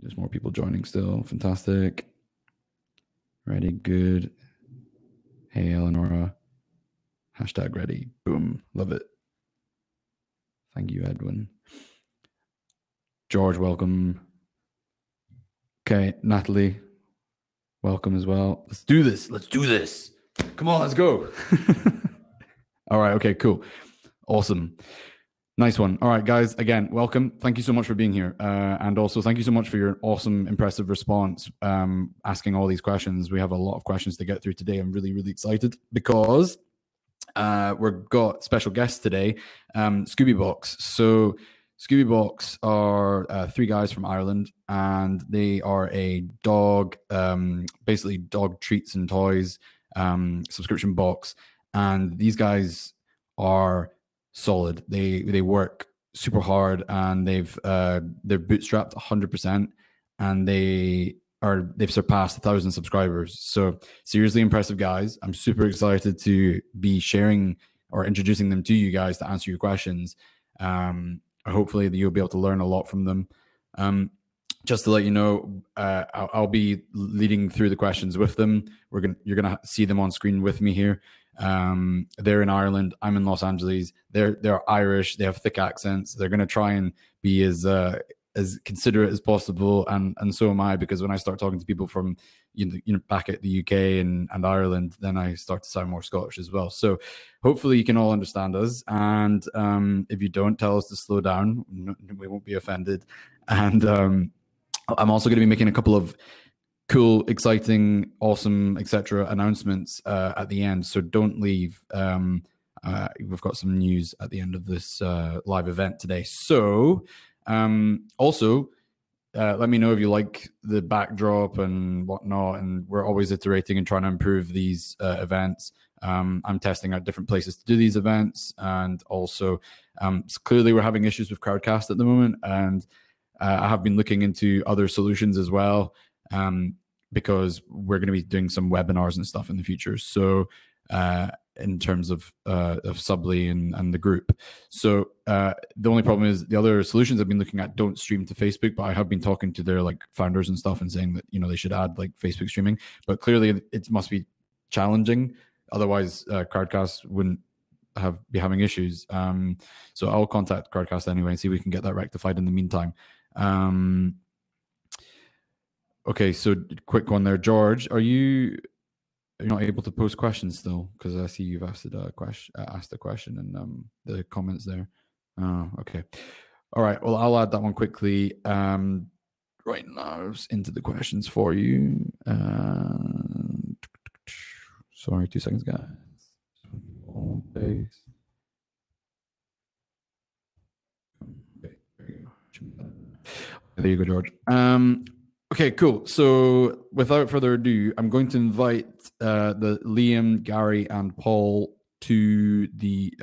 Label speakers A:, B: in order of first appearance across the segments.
A: There's more people joining still. Fantastic. Ready, good. Hey, Eleonora. Hashtag ready. Boom. Love it. Thank you, Edwin. George, welcome. Okay, Natalie, welcome as well. Let's do this. Let's do this. Come on, let's go. All right, okay, cool. Awesome. Nice one. All right, guys, again, welcome. Thank you so much for being here. And also thank you so much for your awesome, impressive response, asking all these questions. We have a lot of questions to get through today. I'm really, really excited because we've got special guests today, ScooyBox. So ScooyBox are 3 guys from Ireland, and they are a dog, basically dog treats and toys subscription box. And these guys are solid. They work super hard, and they're bootstrapped 100%, and they've surpassed 1,000 subscribers. So seriously impressive guys. I'm super excited to be sharing or introducing them to you guys to answer your questions. Hopefully you'll be able to learn a lot from them. Just to let you know, I'll be leading through the questions with them. You're gonna see them on screen with me here. They're in Ireland. I'm in Los Angeles. They're Irish. They have thick accents. They're gonna try and be as considerate as possible, and so am I, because when I start talking to people from back at the UK and Ireland, then I start to sound more Scottish as well. So hopefully you can all understand us, and if you don't, tell us to slow down. We won't be offended. And I'm also going to be making a couple of cool, exciting, awesome, etc. announcements at the end, so don't leave. We've got some news at the end of this live event today. So also, let me know if you like the backdrop and whatnot, and we're always iterating and trying to improve these events. I'm testing out different places to do these events, and also clearly we're having issues with Crowdcast at the moment, and I have been looking into other solutions as well, because we're going to be doing some webinars and stuff in the future. So in terms of Subly and the group. So the only problem is the other solutions I've been looking at don't stream to Facebook, but I have been talking to their founders and stuff and saying that they should add Facebook streaming. But clearly it must be challenging, otherwise Crowdcast wouldn't be having issues. So I'll contact Crowdcast anyway and see if we can get that rectified in the meantime. Okay, so quick one there, George. You're not able to post questions still, because I see you've asked a question in the comments there. Oh, okay. All right. Well, I'll add that one quickly right now into the questions for you. Sorry, 2 seconds, guys. Okay, there you go, George. Okay, cool. So without further ado, I'm going to invite the Liam, Gary, and Paul to the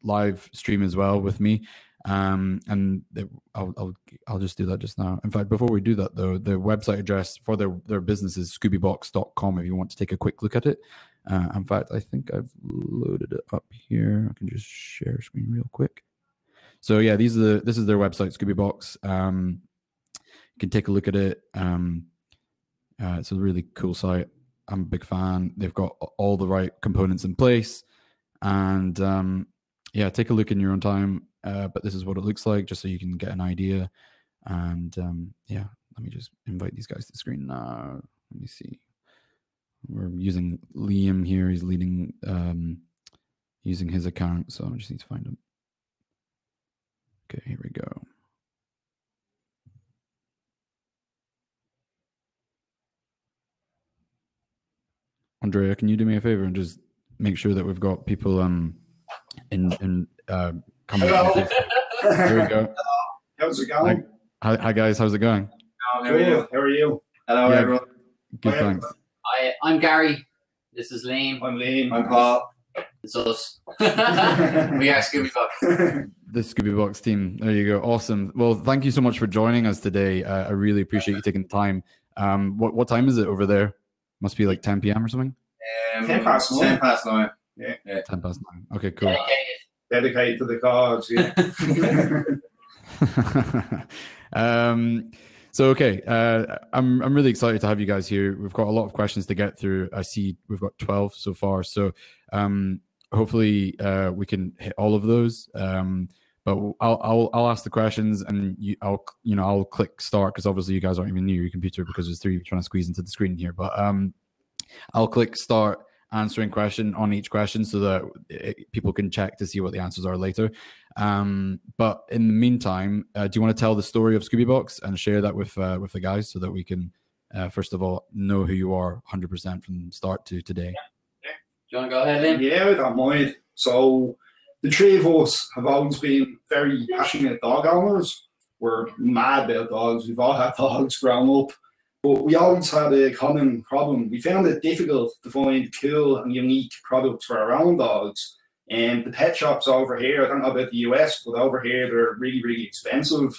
A: live stream as well with me. And I'll just do that just now. In fact, before we do that though, the website address for their business is scoobybox.com if you want to take a quick look at it. In fact, I think I've loaded it up here. I can just share screen real quick. So yeah, this is their website, ScoobyBox. You can take a look at it. It's a really cool site. I'm a big fan. They've got all the right components in place, and yeah, take a look in your own time. But this is what it looks like, just so you can get an idea. And yeah, let me just invite these guys to the screen now. Let me see. We're using Liam here. He's leading using his account, so I just need to find him. Okay, here we go. Andrea, can you do me a favor and just make sure that we've got people coming?
B: Hello.
A: Here we go.
B: How's it going?
A: Hi guys, how's it going?
B: How are you? Hello,
A: Yeah,
B: everyone.
A: good, thanks.
C: I'm Gary. This is Liam.
B: I'm Liam. I'm Paul.
C: It's us. We are ScoobyBox.
A: The ScoobyBox team. There you go. Awesome. Well, thank you so much for joining us today. I really appreciate you taking the time. What time is it over there? Must be like 10 p.m. or something?
B: 10 past 9. 10 past 9. Yeah.
A: 10 past 9. Okay, cool.
B: Dedicated to the cause, yeah.
A: So okay, I'm really excited to have you guys here. We've got a lot of questions to get through. I see we've got 12 so far. So hopefully we can hit all of those. But I'll ask the questions, and I'll click start, because obviously you guys aren't even near your computer because there's 3 trying to squeeze into the screen here. But I'll click start answering question on each question so that people can check to see what the answers are later. But in the meantime, do you want to tell the story of ScoobyBox and share that with the guys so that we can first of all know who you are 100% from start to today?
C: Do you want to go ahead, Liam?
B: Yeah, I don't mind. So the 3 of us have always been very passionate dog owners. We're mad about dogs. We've all had dogs growing up. But we always had a common problem. We found it difficult to find cool and unique products for our own dogs. And the pet shops over here, I don't know about the US, but over here they're really, really expensive.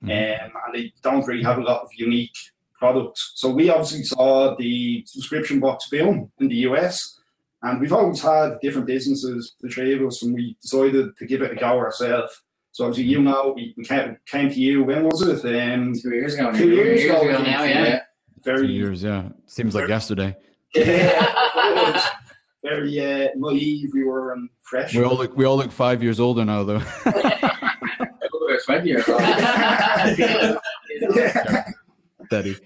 B: And they don't really have a lot of unique products. So we obviously saw the subscription box boom in the US. And we've always had different businesses, the 3 of us, and we decided to give it a go ourselves. So obviously, you know, we came to you, when was it?
C: 2 years ago.
B: 2 years ago
C: now, yeah.
A: 2 years, yeah. Seems like yesterday.
B: Yeah. Very naive we were and fresh.
A: We all look 5 years older now, though.
C: I look about 20 years old.
A: Steady.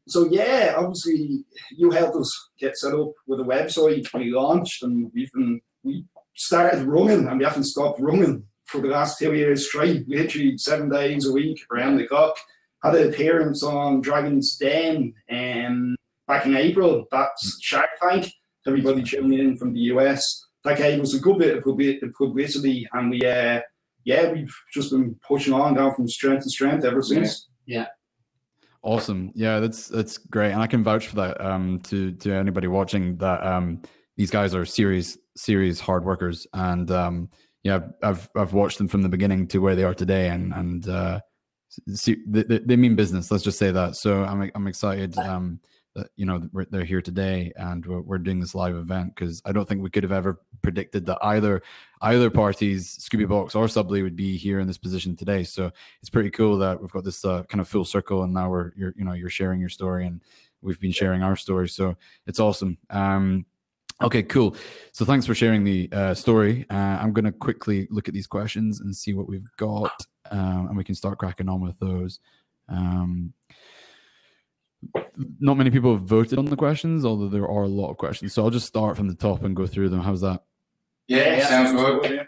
B: So yeah, obviously you helped us get set up with a website. We launched, and we started running, and we haven't stopped running for the last 2 years straight. Literally 7 days a week around the clock. Had an appearance on Dragon's Den back in April. That's Shark Tank. Everybody tuning in from the US. That gave us a good bit of publicity, and we've just been pushing on, down from strength to strength ever since.
C: Yeah.
A: Awesome. Yeah, that's great, and I can vouch for that. To anybody watching, that these guys are serious hard workers, and yeah, I've watched them from the beginning to where they are today, and they mean business. Let's just say that. So I'm excited that they're here today, and we're doing this live event, because I don't think we could have ever predicted that either parties, ScoobyBox or Subly, would be here in this position today. So it's pretty cool that we've got this kind of full circle, and now you're sharing your story, and we've been sharing our story. So it's awesome. Okay, cool. So thanks for sharing the story. I'm going to quickly look at these questions and see what we've got, and we can start cracking on with those. Not many people have voted on the questions, although there are a lot of questions. So I'll just start from the top and go through them. How's that?
B: Yeah, sounds good.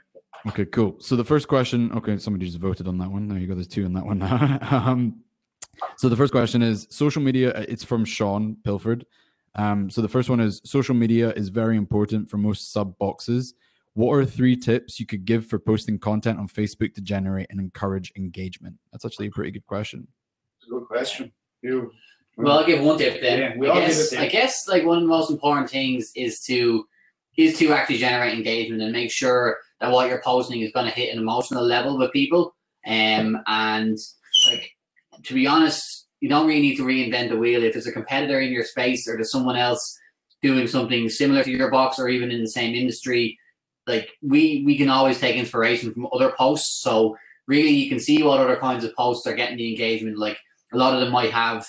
A: Okay, cool. So the first question, okay, somebody just voted on that one. There you go. There's 2 on that one now. So the first question is social media. It's from Sean Pilford. So the first one is, social media is very important for most sub boxes. What are 3 tips you could give for posting content on Facebook to generate and encourage engagement? That's actually a pretty good question.
B: It's a good question.
C: Well, I'll give one tip then.
B: Yeah,
C: I guess like one of the most important things is to actually generate engagement and make sure that what you're posting is going to hit an emotional level with people. And like, to be honest, you don't really need to reinvent the wheel. If there's a competitor in your space, or there's someone else doing something similar to your box, or even in the same industry, like we can always take inspiration from other posts. So really, you can see what other kinds of posts are getting the engagement. Like a lot of them might have,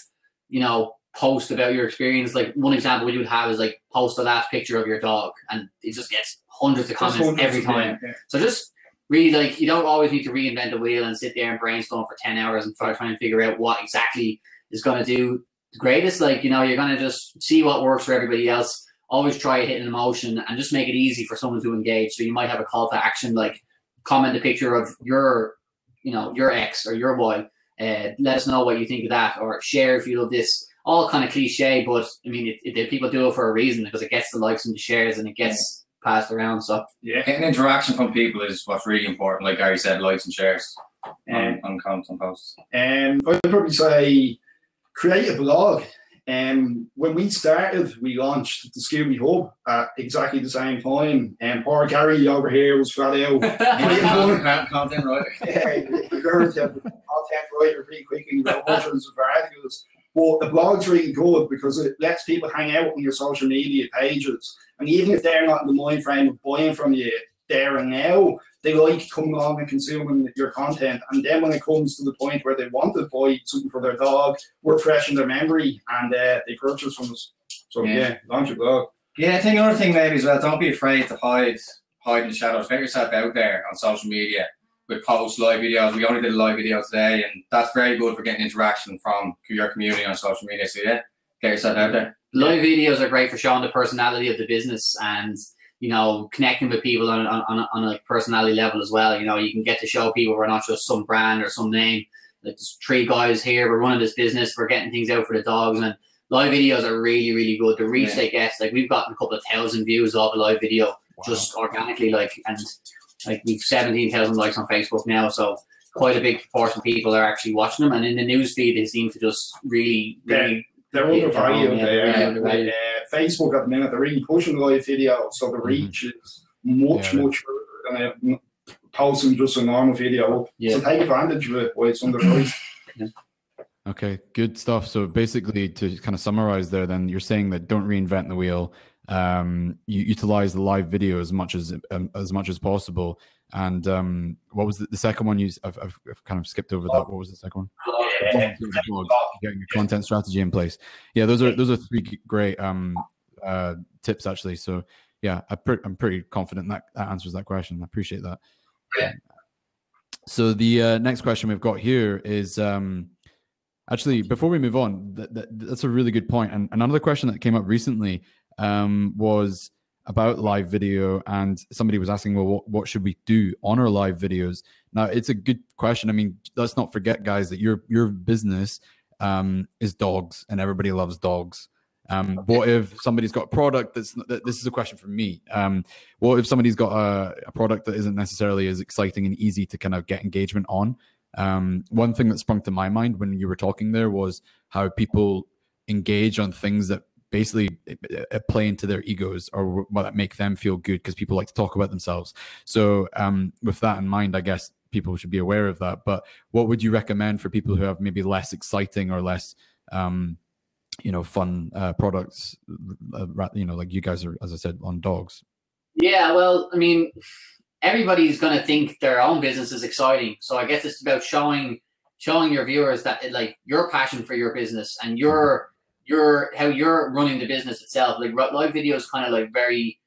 C: post about your experience. Like one example we would have is like, post the last picture of your dog, and it just gets hundreds of comments every time. Yeah. So just really, like, you don't always need to reinvent the wheel and sit there and brainstorm for 10 hours and try and figure out what exactly is going to do the greatest. Like, you're going to just see what works for everybody else. Always try to hit an emotion and just make it easy for someone to engage. So you might have a call to action, like comment a picture of your ex or your boy. Let us know what you think of that, or share if you love this. All kind of cliche, but I mean, people do it for a reason, because it gets the likes and the shares, and it gets passed around. So
D: yeah, getting interaction from people is what's really important. Like Gary said, likes and shares on comments and posts.
B: I'd probably say create a blog. When we started, we launched the Scooby Hub at exactly the same time. And poor Gary over here was flat out.
D: Content writer.
B: Yeah, we learned to have a content writer pretty quickly, about hundreds of articles. But the blog's really good because it lets people hang out on your social media pages. And even if they're not in the mind frame of buying from you, there and now. They like coming on and consuming your content, and then when it comes to the point where they want to buy something for their dog, we're fresh in their memory, and they purchase from us. So launch your dog.
D: Yeah, I think another thing maybe as well, don't be afraid to hide in the shadows. Get yourself out there on social media with posts, live videos. We only did a live video today, and that's very good for getting interaction from your community on social media. So yeah, get yourself out there.
C: Live videos are great for showing the personality of the business and, you know, connecting with people on a personality level as well. You know, you can get to show people we're not just some brand or some name. Like, there's 3 guys here, we're running this business, we're getting things out for the dogs, and live videos are really, really good. The reach they get, like, we've gotten a couple of thousand views off a live video just organically, like, and like we've 17,000 likes on Facebook now, so quite a big proportion of people are actually watching them, and in the news feed they seem to just really
B: they're undervalued. Facebook at the minute, they're really pushing the live video, so the reach is much further than posting just a normal video. So take advantage of it while it's underpriced.
A: Okay, good stuff. So basically, to kind of summarize there, then you're saying that don't reinvent the wheel. You utilize the live video as much as possible. And what was the second one? I've kind of skipped over that. What was the second one? Getting a content strategy in place. Yeah, those are 3 great tips actually. So yeah, I'm pretty confident that answers that question. I appreciate that.
C: Yeah.
A: So the next question we've got here is actually, before we move on, that's a really good point. And another question that came up recently was about live video, and somebody was asking, well, what should we do on our live videos? Now, it's a good question. I mean, let's not forget, guys, that your business is dogs, and everybody loves dogs. What if somebody's got a product this is a question for me. What if somebody's got a product that isn't necessarily as exciting and easy to kind of get engagement on? One thing that sprung to my mind when you were talking there was how people engage on things that basically play into their egos, or that make them feel good, because people like to talk about themselves. So with that in mind, I guess people should be aware of that. But what would you recommend for people who have maybe less exciting or less fun products, like you guys are, as I said, on dogs?
C: Yeah, well, I mean, everybody's going to think their own business is exciting. So I guess it's about showing your viewers that, like, your passion for your business and how you're running the business itself. Like, live video is kind of like very,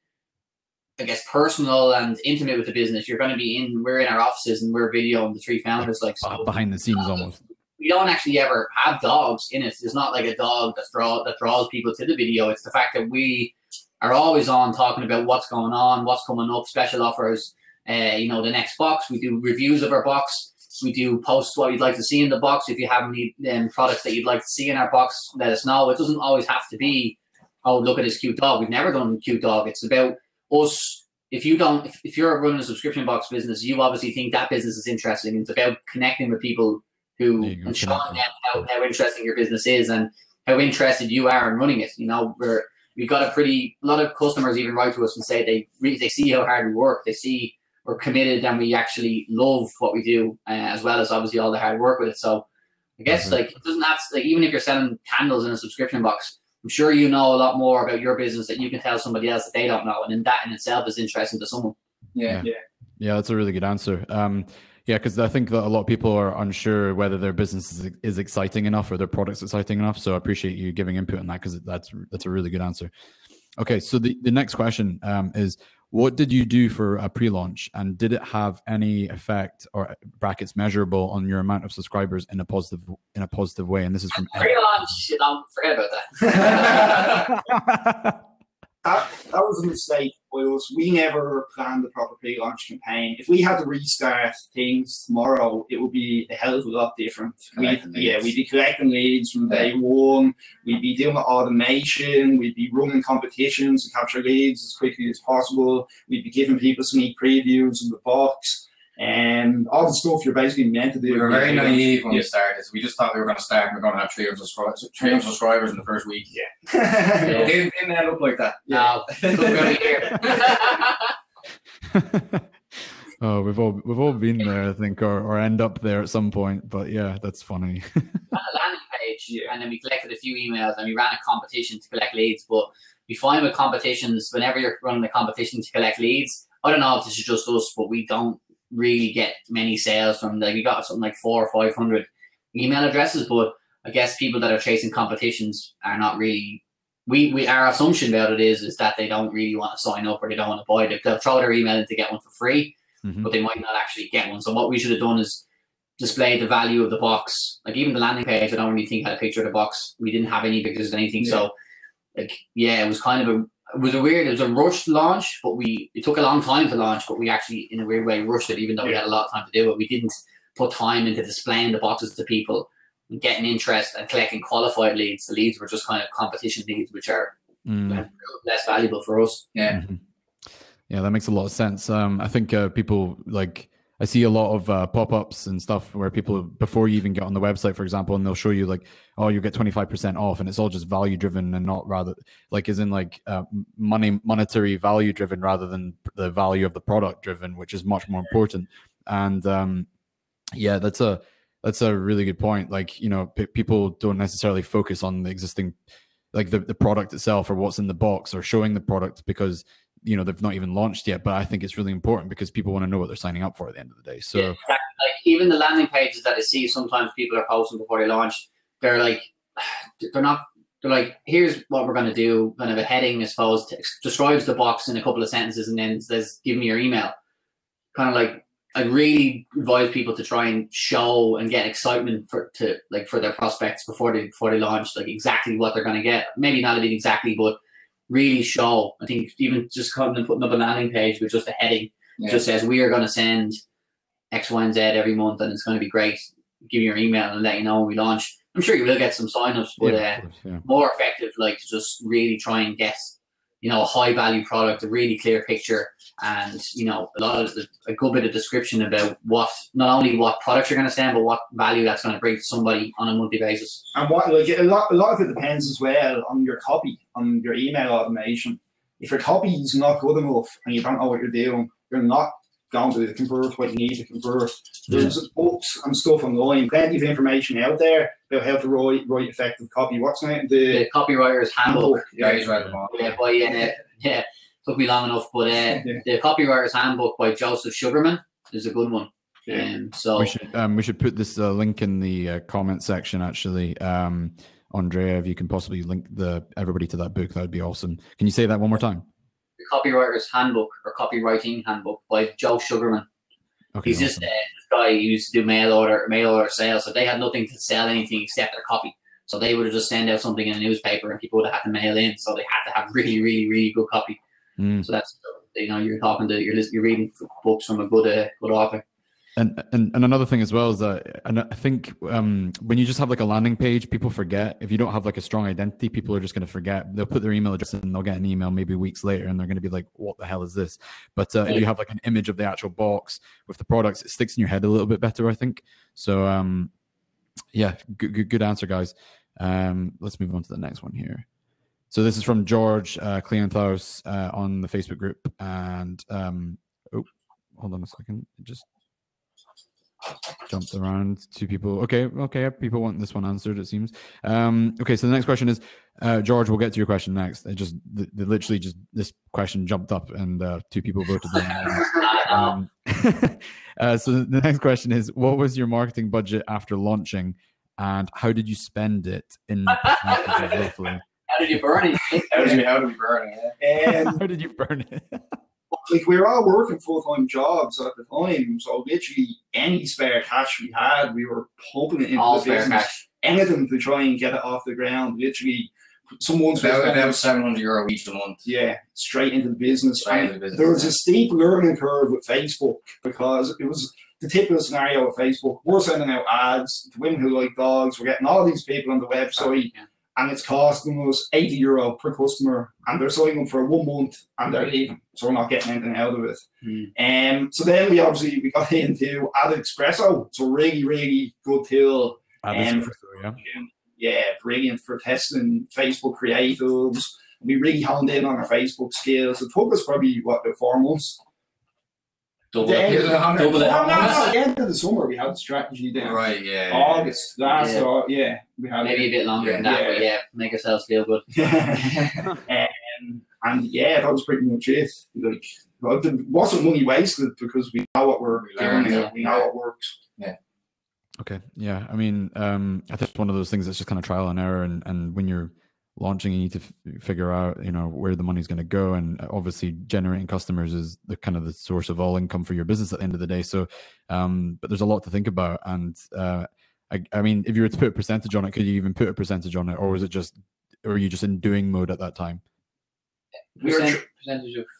C: I guess, personal and intimate with the business. You're going to be we're in our offices and we're videoing the 3 founders, like, so
A: behind the scenes almost.
C: We don't actually ever have dogs in it. There's not like a dog that draws people to the video. It's the fact that we are always on talking about what's going on, what's coming up, special offers, the next box. We do reviews of our box. We do posts what you'd like to see in the box. If you have any products that you'd like to see in our box, let us know. It doesn't always have to be, oh, look at this cute dog. We've never done cute dog. It's about us. If you're running a subscription box business, you obviously think that business is interesting. It's about connecting with people and showing them how interesting your business is and how interested you are in running it. You know, we've got a lot of customers even write to us and say they see how hard we work. They see we're committed and we actually love what we do, as well as obviously all the hard work with it. So I guess like it doesn't have to, like, even if you're selling candles in a subscription box, I'm sure you know a lot more about your business that you can tell somebody else that they don't know, and then that in itself is interesting to someone.
A: Yeah, that's a really good answer. Yeah, because I think that a lot of people are unsure whether their business is exciting enough or their product's exciting enough. So I appreciate you giving input on that, because that's a really good answer. Okay, so the next question is, what did you do for a pre-launch, and did it have any effect or brackets measurable on your amount of subscribers in a positive way? And this is from
C: pre-launch. Don't forget about that.
B: That was a mistake, Wills. We never planned the proper pre-launch campaign. If we had to restart things tomorrow, it would be a hell of a lot different. We'd be collecting leads from day one. We'd be doing automation. We'd be running competitions to capture leads as quickly as possible. We'd be giving people sneak previews of the box. And all the stuff you're basically meant to do.
D: We were very naive when we started. We just thought we were going to start and we we're going to have 300 subscribers in the first week.
B: Yeah.
D: It didn't end up like that.
C: No,
A: Oh, we've all been there, I think, or end up there at some point. But yeah, that's funny.
C: We ran a landing page, and then we collected a few emails, and we ran a competition to collect leads. But we find with competitions, whenever you're running a competition to collect leads, I don't know if this is just us, but we don't really get many sales from, like, we got something like 400 or 500 email addresses, but I guess people that are chasing competitions are not really. We our assumption about it is that they don't really want to sign up or they don't want to buy it. They'll throw their email in to get one for free, but they might not actually get one. So what we should have done is display the value of the box. Like even the landing page, I don't really think had a picture of the box. We didn't have any pictures of anything. So like, yeah, it was kind of it was a rushed launch, but it took a long time to launch, but we actually in a weird way rushed it, even though we had a lot of time to do it. We didn't put time into displaying the boxes to people and getting interest and collecting qualified leads. The leads were just kind of competition leads, which are less valuable for us.
D: Yeah.
A: Yeah, that makes a lot of sense. I think people like, I see a lot of pop-ups and stuff where people, before you even get on the website, for example, and they'll show you like, oh, you get 25% off, and it's all just value driven and not rather like as in like monetary value driven rather than the value of the product driven, which is much more important. And yeah, that's a really good point. Like, you know, people don't necessarily focus on the existing, like the product itself or what's in the box or showing the product because, you know, they've not even launched yet. But I think it's really important because people want to know what they're signing up for at the end of the day. So
C: like even the landing pages that I see sometimes people are posting before they launch, they're like, they're like, here's what we're going to do. Kind of a heading, I suppose, describes the box in a couple of sentences and then says, give me your email. Kind of like, I really advise people to try and show and get excitement for their prospects before they launch, like exactly what they're going to get. Maybe not a bit exactly, but really show. I think even just coming and putting up a landing page with just a heading, just says we are going to send X, Y, and Z every month, and it's going to be great. Give me your email and let you know when we launch. I'm sure you will get some signups, but more effective, like to just really try and get, you know, a high value product, a really clear picture, and, you know, a good bit of description about not only what products you're going to send, but what value that's going to bring to somebody on a monthly basis. And
B: what, like, a lot of it depends as well on your copy, on your email automation. If your copy is not good enough and you don't know what you're doing, you're not going to convert what you need to convert. There's books and stuff online, plenty of information out there about how to write effective copy. What's the
C: Copywriter's Handbook?
D: Yeah, he's right.
C: Yeah, took me long enough, but the Copywriter's Handbook by Joseph Sugarman is a good one. So
A: we should put this link in the comment section. Actually, Andrea, if you can possibly link everybody to that book, that would be awesome. Can you say that one more time?
C: The Copywriter's Handbook or Copywriting Handbook by Joe Sugarman. Okay, he's just this guy who used to do mail order sales, so they had nothing to sell anything except their copy. So they would have just sent out something in a newspaper and people would have had to mail in. So they had to have really, really, really good copy. So that's, you know, you're reading books from a good author.
A: And another thing as well is that, and I think when you just have like a landing page, people forget. If you don't have like a strong identity, people are just going to forget. They'll put their email address and they'll get an email maybe weeks later and they're going to be like, what the hell is this? But if you have like an image of the actual box with the products, it sticks in your head a little bit better, I think. So yeah, good answer, guys. Let's move on to the next one here. So this is from George Kleanthaus on the Facebook group. And oh, hold on a second. It just jumped around to people. Okay, people want this one answered, it seems. Okay, so the next question is, George, we'll get to your question next. It just literally just this question jumped up and two people voted on it. So the next question is, what was your marketing budget after launching and how did you spend it in percentages roughly?
C: How did you burn it?
D: How did you burn it?
A: How did you burn it?
B: Like, we were all working full-time jobs at the time, so literally any spare cash we had, we were pumping it into the business. Anything to try and get it off the ground. Literally, someone's
D: about €700 each a month.
B: Yeah, straight into the business. There was a steep learning curve with Facebook because it was the typical scenario of Facebook. We're sending out ads to women who like dogs. We're getting all these people on the website. And it's costing us €80 per customer, and they're signing up for 1 month and they're leaving, so we're not getting anything out of it. So then we got into AdExpresso. It's a really, really good tool. Yeah, brilliant for testing Facebook creatives. We really honed in on our Facebook skills. It took us probably about 4 months. Double it. At the end of the summer, we had the strategy down.
D: Right, yeah.
B: August, we had
C: maybe a bit longer than that, but make ourselves feel good.
B: And yeah, that was pretty much it. Like, it wasn't money wasted because we know what we're doing. We know what works.
D: Yeah.
A: Okay. Yeah. I mean, I think it's one of those things that's just kind of trial and error. And when you're launching, you need to figure out, where the money's going to go. And obviously generating customers is the kind of the source of all income for your business at the end of the day. So, but there's a lot to think about. And I mean, if you were to put a percentage on it, could you even put a percentage on it? Or was it just, or were you just in doing mode at that time?
C: Percentage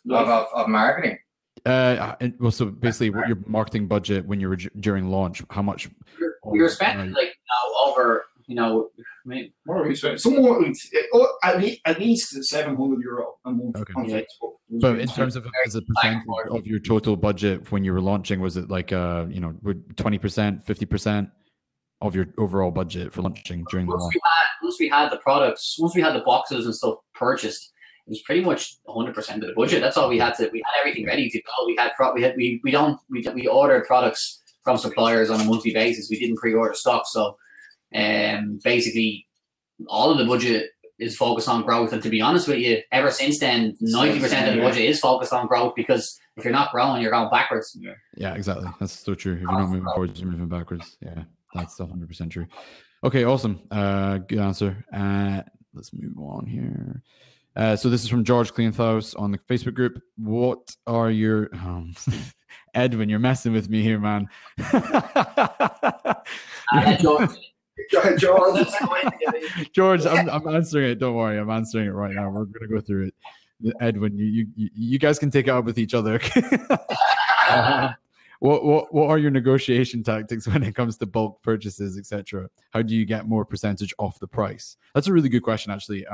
D: of marketing.
A: Well, so basically, what your marketing budget when you were during launch, how much?
C: We were spending over,
B: What are we spending? Somewhat at least €700 a month on Facebook.
A: But in terms of as a percentage of your total budget when you were launching, was it like 20%, 50% of your overall budget for launching during the launch?
C: Once we had the products, once we had the boxes and stuff purchased, it was pretty much 100% of the budget. That's all we had to. We had everything ready to go. We ordered products from suppliers on a monthly basis. We didn't pre-order stock, so basically all of the budget is focused on growth. And to be honest with you, ever since then, 90% of the budget is focused on growth, because if you're not growing, you're going backwards.
A: Yeah, exactly. That's so true. If you're not moving forward, you're moving backwards. Yeah, that's 100% true. Okay, awesome. Good answer. Let's move on here. So this is from George Cleanthouse on the Facebook group. What are your Edwin? You're messing with me here, man. George, I'm answering it. Don't worry, I'm answering it right now. We're gonna go through it. Edwin, you guys can take it up with each other. What are your negotiation tactics when it comes to bulk purchases, etc.? How do you get more percentage off the price? That's a really good question, actually.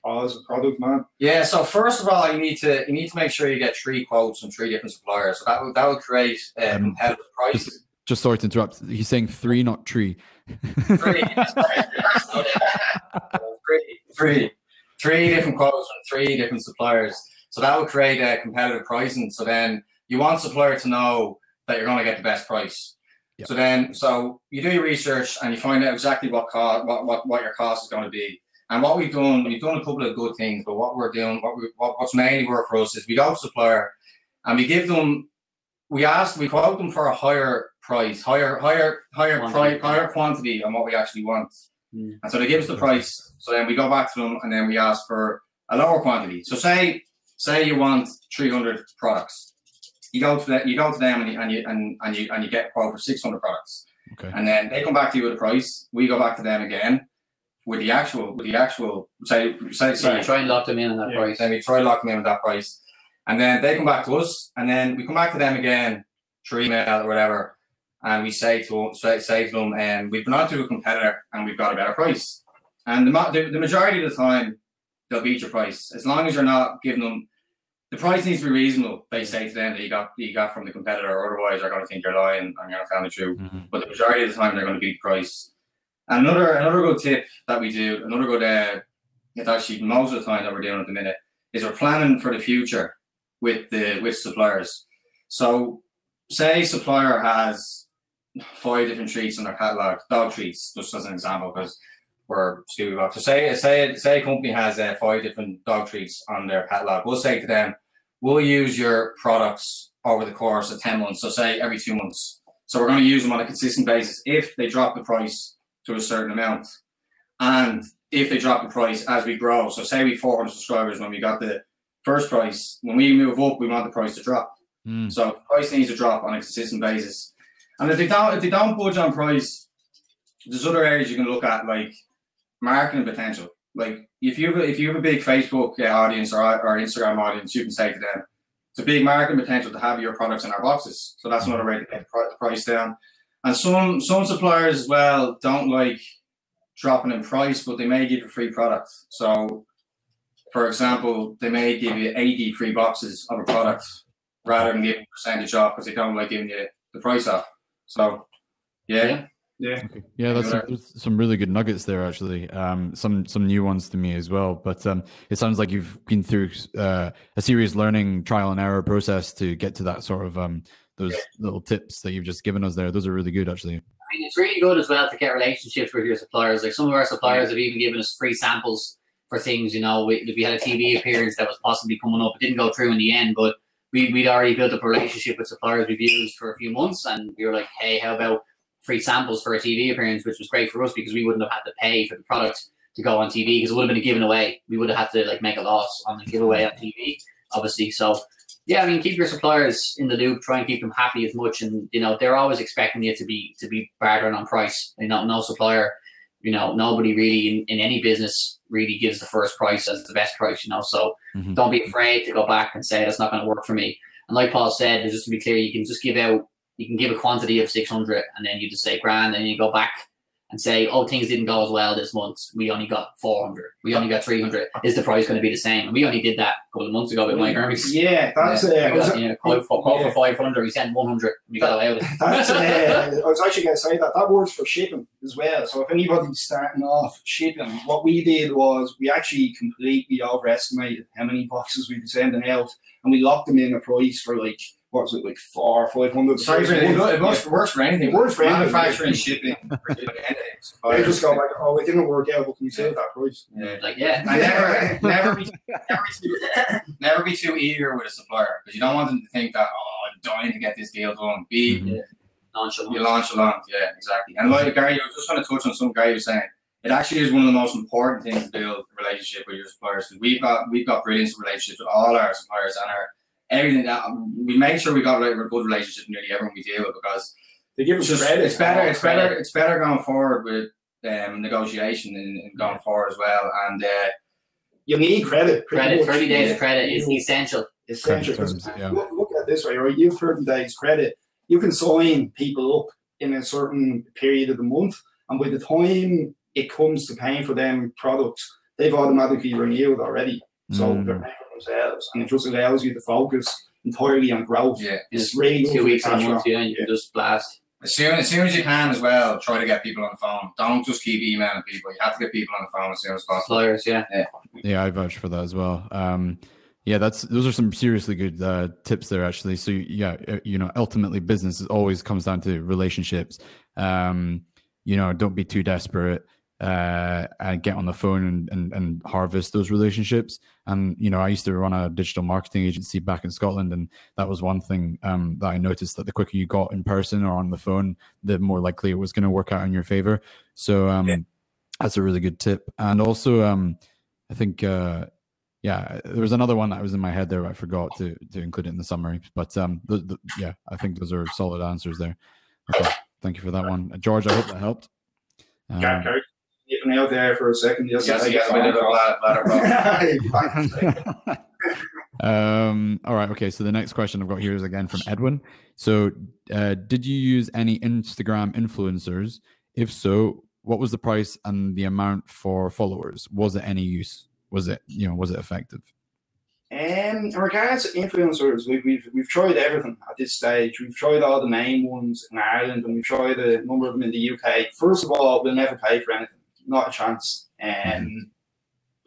B: As a product, man.
D: Yeah. So first of all, you need to make sure you get 3 quotes from 3 different suppliers. So that will create a competitive price.
A: Just sorry to interrupt. He's saying 3, not 3.
D: 3 different quotes from 3 different suppliers. So that will create a competitive pricing. So then you want supplier to know that you're going to get the best price. Yep. So you do your research and you find out exactly what your cost is going to be. And what we've done a couple of good things, but what we're doing, what's mainly work for us is we go to supplier and we give them, we quote them for a higher price, higher quantity on what we actually want. And so they give us the price. So then we go back to them and then we ask for a lower quantity. So say you want 300 products. You go to them and you get a quote for 600 products.
A: Okay.
D: And then they come back to you with a price. We go back to them again with the actual say
C: try and lock them in on that price.
D: Then we try to lock them in with that price. And then they come back to us, and then we come back to them again through email or whatever, and we say to them, we've been on to a competitor and we've got a better price. And the majority of the time, they'll beat your price as long as you're not giving them. The price needs to be reasonable. They say to them that you got from the competitor, otherwise they're going to think you're lying and you're not telling the truth. But the majority of the time, they're going to beat the price. And another good tip that we do, it's actually most of the time that we're doing at the minute, is we're planning for the future with suppliers. So say supplier has 5 different treats in their catalog, dog treats, just as an example, because we're ScoobyBox. So say a company has 5 different dog treats on their catalog. We'll say to them, we'll use your products over the course of 10 months. So say every 2 months. So we're going to use them on a consistent basis if they drop the price to a certain amount, and if they drop the price as we grow. So say we 400 subscribers when we got the first price. When we move up, we want the price to drop. So the price needs to drop on a consistent basis. And if they don't budge on price, there's other areas you can look at, like marketing potential. Like if you have a big Facebook audience or Instagram audience, you can say to them, it's a big marketing potential to have your products in our boxes. So that's another way to get the price down. And some suppliers as well don't like dropping in price, but they may give you a free product. So, for example, they may give you 80 free boxes of a product rather than giving percentage off because they don't like giving you the price off. So, yeah.
A: Okay. Yeah, that's some really good nuggets there, actually. Some new ones to me as well. But it sounds like you've been through a serious learning, trial and error process to get to that sort of those little tips that you've just given us there. Those are really good, actually.
C: I mean, it's really good as well to get relationships with your suppliers. Like some of our suppliers have even given us free samples for things. We had a TV appearance that was possibly coming up. It didn't go through in the end, but we'd already built up a relationship with suppliers we've used for a few months, and we were like, hey, how about free samples for a TV appearance, which was great for us because we wouldn't have had to pay for the product to go on TV because it would have been a given away. We would have had to like make a loss on the giveaway on TV, obviously. So yeah, I mean, keep your suppliers in the loop, try and keep them happy as much, and you know they're always expecting you to be bartering on price. You know, no supplier, you know, nobody really in any business really gives the first price as the best price. You know, so don't be afraid to go back and say that's not going to work for me. And like Paul said, just to be clear, you can just give a quantity of 600, and then you just say grand, and then you go back and say, oh, things didn't go as well this month. We only got 400. We only got 300. Is the price going to be the same? And we only did that a couple of months ago with Mike Hermes.
B: Yeah, that's
C: quote for 500. We sent 100. We got away with it.
B: That's I was actually going to say that works for shipping as well. So if anybody's starting off shipping, what we did was we actually completely overestimated how many boxes we'd be sending out, and we locked them in a price for like, what was it, like 400 or 500?
D: Sorry, it works for anything.
B: It works for
D: manufacturing, shipping.
B: I just go like, oh, it didn't work out, but can we save that price?
C: Yeah, like yeah.
D: And never be too eager with a supplier because you don't want them to think that, oh, I'm dying to get this deal done. Be nonchalant. Yeah, exactly. And like Gary, I was just going to touch on something Gary was saying. It actually is one of the most important things to build a relationship with your suppliers. We've got brilliant relationships with all our suppliers and everything that we make sure we got a good relationship with nearly everyone we deal with because
B: they give us credit.
D: It's better going forward with negotiation and going forward as well. And
B: you need credit.
C: 30 days of credit is essential.
B: Essential. Look at it this way, right? You have 30 days credit. You can sign people up in a certain period of the month, and by the time it comes to paying for them products, they've automatically renewed already. So they're paying for themselves, and it just allows you to focus entirely on growth.
C: Yeah,
B: it's really
C: 2 weeks a month. Yeah, you can just blast.
D: As soon as you can as well, try to get people on the phone. Don't just keep emailing people. You have to get people on the phone as soon as possible.
C: Suppliers,
A: yeah, I vouch for that as well. Yeah, those are some seriously good tips there, actually. So yeah, you know, ultimately business always comes down to relationships. You know, don't be too desperate. And get on the phone and harvest those relationships. And you know, I used to run a digital marketing agency back in Scotland, and that was one thing that I noticed, that the quicker you got in person or on the phone, the more likely it was going to work out in your favor. So that's a really good tip. And also I think yeah, there was another one that was in my head there, but I forgot to include it in the summary. But yeah, I think those are solid answers there. Okay, thank you for that one, George. I hope that helped.
B: Even out there for a second.
D: All
A: right. Okay. So the next question I've got here is again from Edwin. So, did you use any Instagram influencers? If so, what was the price and the amount for followers? Was it any use? Was it effective?
B: In regards to influencers, we've tried everything at this stage. We've tried all the main ones in Ireland, and we've tried a number of them in the UK. First of all, we'll never pay for anything. Not a chance.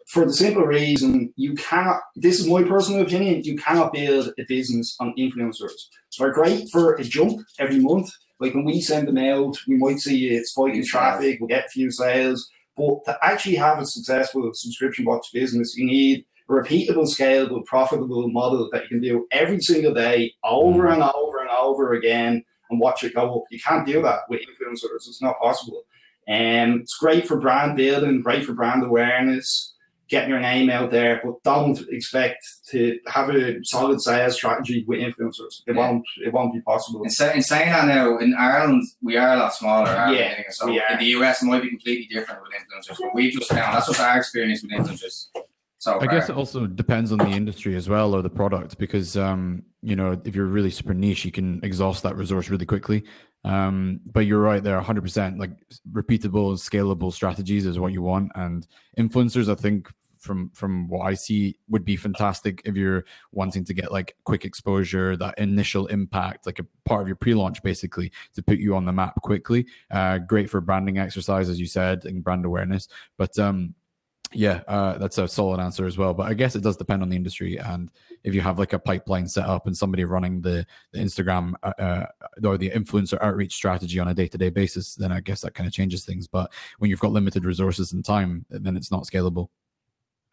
B: For the simple reason, you cannot, this is my personal opinion, you cannot build a business on influencers. So they're great for a jump every month. Like when we send them out, we might see a spike in traffic, we'll get a few sales. But to actually have a successful subscription box business, you need a repeatable, scalable, profitable model that you can do every single day, over and over and over again, and watch it go up. You can't do that with influencers. It's not possible. It's great for brand building, great for brand awareness, getting your name out there, but don't expect to have a solid sales strategy with influencers. It won't be possible.
D: In saying that now, in Ireland, we are a lot smaller. So in the US, it might be completely different with influencers, but we just found, that's just our experience with influencers. So
A: I guess it also depends on the industry as well, or the product, because you know, if you're really super niche, you can exhaust that resource really quickly. But you're right there, 100%. Like repeatable, scalable strategies is what you want, and influencers, I think, from what I see, would be fantastic if you're wanting to get like quick exposure, that initial impact, like a part of your pre-launch, basically, to put you on the map quickly. Great for branding exercise, as you said, and brand awareness. But yeah, that's a solid answer as well. But I guess it does depend on the industry, and if you have like a pipeline set up and somebody running the Instagram or the influencer outreach strategy on a day-to-day basis, then I guess that kind of changes things. But when you've got limited resources and time, then it's not scalable.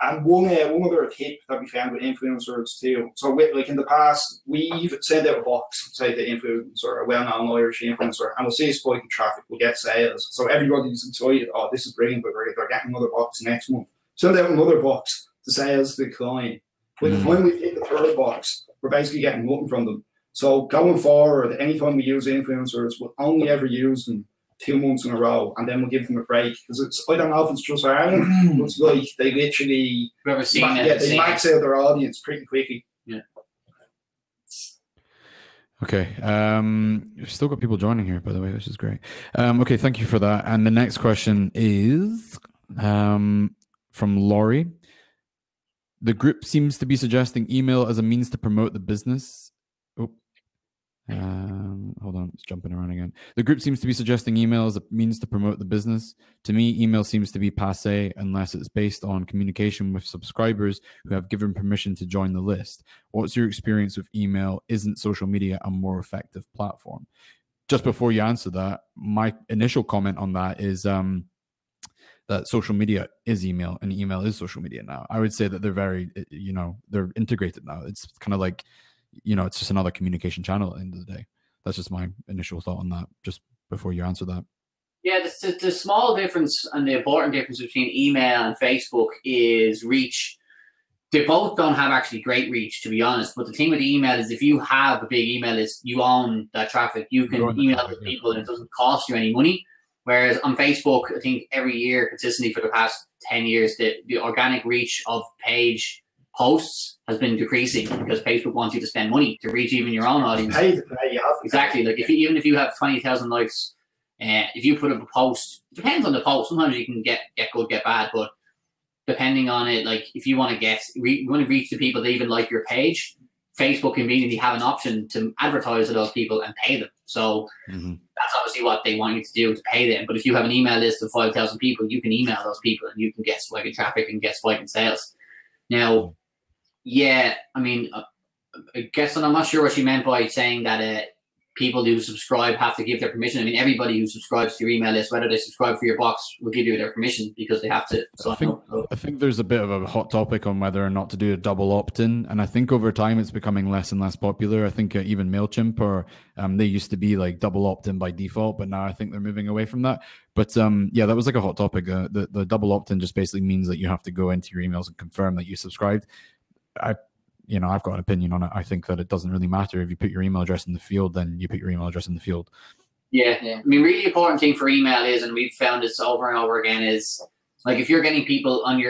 B: And one other tip that we found with influencers too. So like in the past, we've sent out a box, say the influencer, a well-known Irish influencer, and we'll see a spike in traffic, we'll get sales. So everybody's excited, oh, this is brilliant, but they're getting another box next month. Send out another box, the sales decline. By the time we hit the third box, we're basically getting nothing from them. So going forward, anytime we use influencers, we'll only ever use them 2 months in a row, and then we'll give them a break, because I don't know if it's just Ireland, but it's like they literally they max out their audience pretty quickly.
C: Yeah.
A: Okay. We've still got people joining here, by the way, which is great. Okay, thank you for that. And the next question is from Laurie. The group seems to be suggesting email as a means to promote the business. Oh. Hold on, it's jumping around again. The group seems to be suggesting email as a means to promote the business. To me, email seems to be passé unless it's based on communication with subscribers who have given permission to join the list. What's your experience with email? Isn't social media a more effective platform? Just before you answer that, my initial comment on that is that social media is email and email is social media now. I would say that they're very, they're integrated now. It's kind of like, it's just another communication channel at the end of the day. That's just my initial thought on that, just before you answer that.
C: Yeah, the small difference and the important difference between email and Facebook is reach. They both don't have actually great reach, to be honest. But the thing with email is if you have a big email list, you own that traffic. You can email those people and it doesn't cost you any money. Whereas on Facebook, I think every year consistently for the past 10 years, the organic reach of page posts has been decreasing because Facebook wants you to spend money to reach even your own audience. Exactly. Like even if you have 20,000 likes, if you put up a post, depends on the post. Sometimes you can get good, get bad, but depending on it, like if you want to reach the people that even like your page, Facebook immediately have an option to advertise to those people and pay them. So that's obviously what they want you to do, to pay them. But if you have an email list of 5,000 people, you can email those people and you can get spike in traffic and get spike in sales. Now, yeah, I mean, I guess, and I'm not sure what she meant by saying that people who subscribe have to give their permission. I mean, everybody who subscribes to your email list, whether they subscribe for your box, will give you their permission because they have to. So
A: I think there's a bit of a hot topic on whether or not to do a double opt-in, and I think over time it's becoming less and less popular. I think even MailChimp, or they used to be like double opt-in by default, but now I think they're moving away from that. But yeah, that was like a hot topic. The double opt-in just basically means that you have to go into your emails and confirm that you subscribed. I've got an opinion on it. I think that it doesn't really matter if you put your email address in the field, then you put your email address in the field.
C: Yeah. I mean, really important thing for email is, and we've found this over and over again, is like if you're getting people on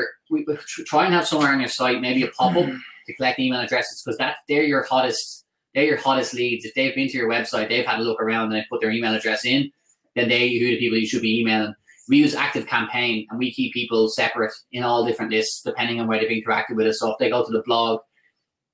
C: try and have somewhere on your site, maybe a pop-up to collect email addresses, because they're your hottest leads. If they've been to your website, they've had a look around and they put their email address in, then who the people you should be emailing. We use Active Campaign and we keep people separate in all different lists depending on where they've interacted with us. So if they go to the blog,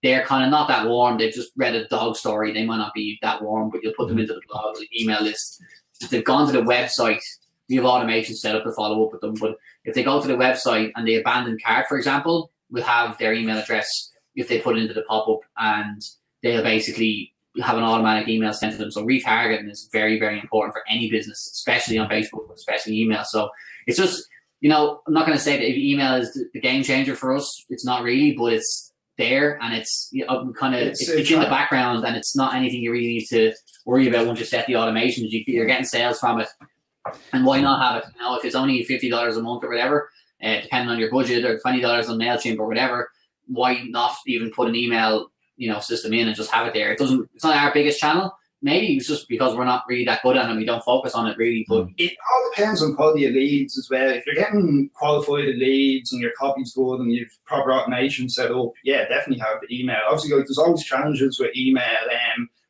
C: they're kind of not that warm. They've just read a dog story. They might not be that warm, but you'll put them into the blog, the email list. If they've gone to the website, we have automation set up to follow up with them. But if they go to the website and they abandon cart, for example, we'll have their email address if they put it into the pop-up, and they'll basically have an automatic email sent to them. So retargeting is very, very important for any business, especially on Facebook, especially email. So it's just, I'm not going to say that email is the game changer for us. It's not really, but it's there, and it's it's in the background, and it's not anything you really need to worry about once you set the automations. You're getting sales from it, and why not have it? If it's only $50 a month or whatever, depending on your budget, or $20 on MailChimp or whatever, why not even put an email system in and just have it there? It's not our biggest channel. Maybe it's just because we're not really that good at it and we don't focus on it really. But
B: it all depends on quality of leads as well. If you're getting qualified leads and your copy's good and you've proper automation set up, yeah, definitely have the email. Obviously, there's always challenges with email.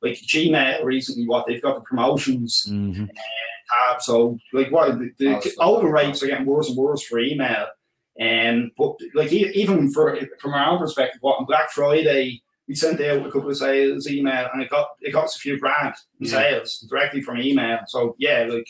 B: Like Gmail recently, they've got the promotions tab. So the open rates are getting worse and worse for email. But like even from our own perspective, on Black Friday, we sent out a couple of sales email, and it got us a few grand in sales directly from email. So yeah, like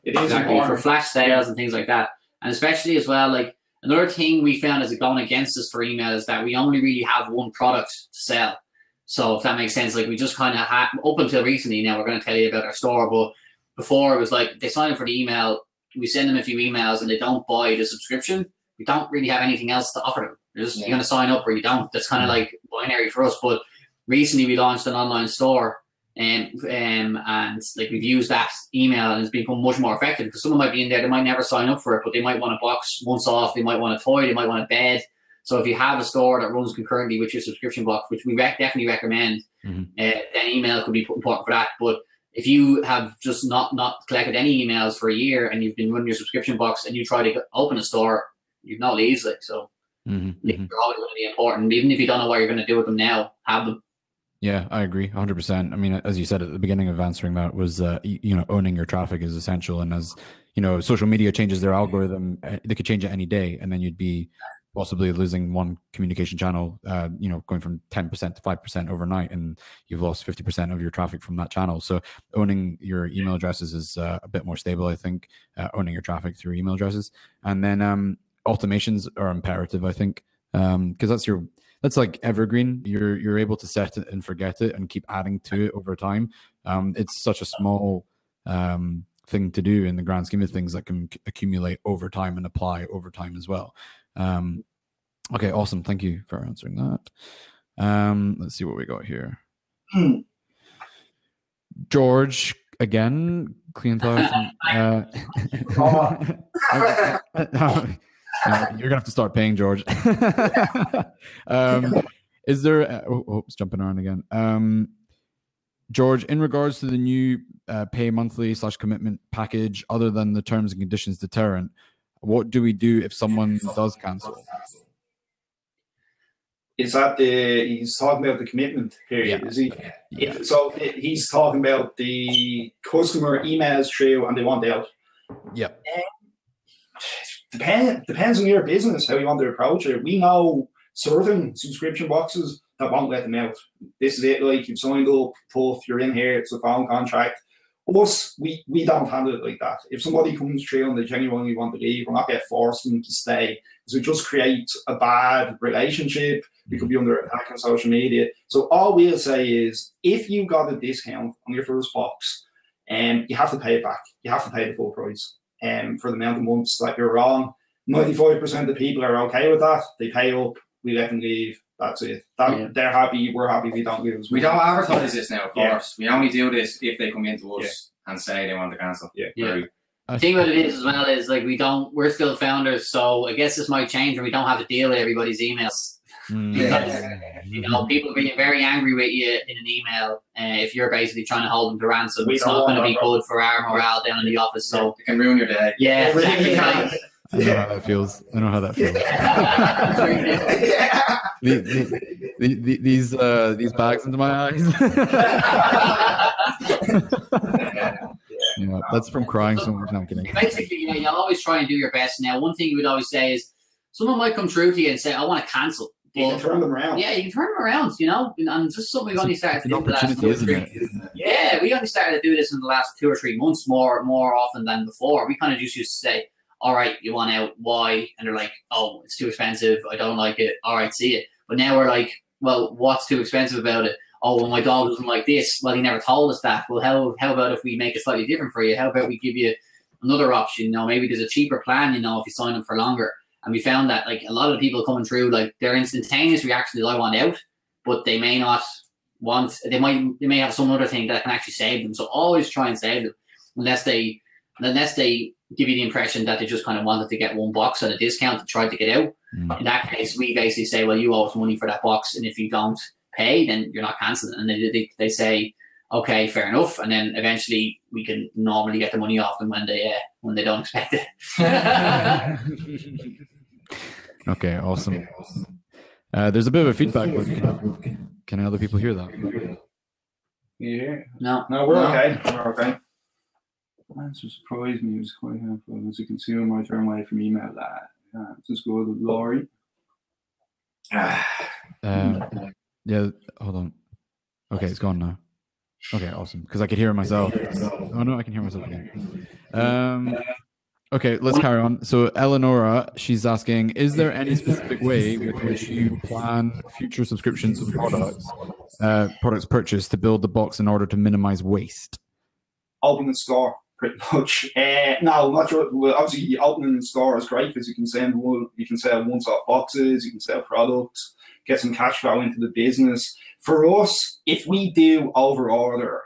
B: it is important
C: for flash sales and things like that. And especially as well, like another thing we found is going against us for email is that we only really have one product to sell. So if that makes sense, like we just kind of had, up until recently, now we're going to tell you about our store, but before it was like they sign up for the email, we send them a few emails and they don't buy the subscription, we don't really have anything else to offer them. You're going to sign up or you don't. That's kind of like binary for us. But recently we launched an online store, and like we've used that email, and it's become much more effective because someone might be in there, they might never sign up for it, but they might want a box once off, they might want a toy, they might want a bed. So if you have a store that runs concurrently with your subscription box, which we definitely recommend, then email could be important for that. But if you have just not collected any emails for a year and you've been running your subscription box and you try to open a store, you've no leads. Like, so they're always going to be important. Even if you don't know what you're going to do with them now, have them.
A: Yeah, I agree 100%. I mean, as you said at the beginning of answering that was, owning your traffic is essential. And as, social media changes their algorithm, they could change it any day. And then you'd be possibly losing one communication channel, going from 10% to 5% overnight, and you've lost 50% of your traffic from that channel. So owning your email addresses is a bit more stable, I think, owning your traffic through email addresses. And then automations are imperative, I think, because that's like evergreen. You're able to set it and forget it and keep adding to it over time. It's such a small thing to do in the grand scheme of things that can accumulate over time and apply over time as well. Okay, awesome. Thank you for answering that. Let's see what we got here. George, again, clean thoughts. You're gonna have to start paying George. Is there it's jumping around again. George, in regards to the new pay monthly / commitment package, other than the terms and conditions deterrent, what do we do if someone does cancel?
B: Is that he's talking about the commitment period, is he? Yeah. So he's talking about the customer emails through and they want out.
A: Yeah.
B: Depends on your business, how you want to approach it. We know certain subscription boxes that won't let them out. This is it, like you've signed up, puff, you're in here, it's a phone contract. Us, we don't handle it like that. If somebody comes through and they genuinely want to leave, we're not going to force them to stay. So it just creates a bad relationship. We could be under attack on social media. So all we'll say is, if you got a discount on your first box, you have to pay it back. You have to pay the full price. For the amount of months that you're on. 95% of people are okay with that. They pay up, we let them leave. That's it. They're happy, we're happy, we don't lose.
D: We don't advertise this now, of course. We only do this if they come into us and say they want to cancel.
C: The thing about it is as well is like we're still founders, so I guess this might change and we don't have to deal with everybody's emails. Because, people being very angry with you in an email if you're basically trying to hold them to ransom. It's not going to be good for our morale down in the office. So
D: it can ruin your day.
C: Yeah, exactly.
A: I know how that feels. These bags into my eyes. That's from crying so much. No, I'm kidding.
C: Basically, you'll always try and do your best. Now, one thing you would always say is someone might come through to you and say, I want to cancel.
B: You can turn them around.
C: Yeah, you can turn them around, and just something we've only started to do in the last 2 or 3 months. Yeah, we only started to do this in the last 2 or 3 months more often than before. We kind of just used to say, all right, you want out, why? And they're like, oh, it's too expensive, I don't like it, all right, see it. But now we're like, well, what's too expensive about it? Oh, well, my dog doesn't like this. Well, he never told us that. Well, how about if we make it slightly different for you? How about we give you another option? Maybe there's a cheaper plan, if you sign up for longer. And we found that like a lot of the people coming through, like their instantaneous reaction is I want out, but they may not want, they may have some other thing that can actually save them. So always try and save them unless they give you the impression that they just kind of wanted to get one box at a discount to try to get out. In that case, we basically say, well, you owe us money for that box, and if you don't pay, then you're not cancelling. And they say, okay, fair enough. And then eventually we can normally get the money off them when they don't expect it.
A: Okay, awesome. There's a bit of a feedback. Can other people hear that?
B: Yeah.
C: No,
B: we're okay. We're okay. Answer surprised me. It was quite helpful as a consumer. I turn away from email that. Just go with Laurie.
A: Yeah, hold on. Okay, it's gone now. Okay, awesome. Because I could hear myself. Oh no, I can hear myself again. Okay, let's carry on. So Eleonora, she's asking, is there any specific way with which you plan future subscriptions of products purchased to build the box in order to minimize waste?
B: Open the store. pretty much. No, not sure. Well, obviously, opening the store is great because you can sell once-off boxes, you can sell products, get some cash flow into the business. For us, if we do over-order,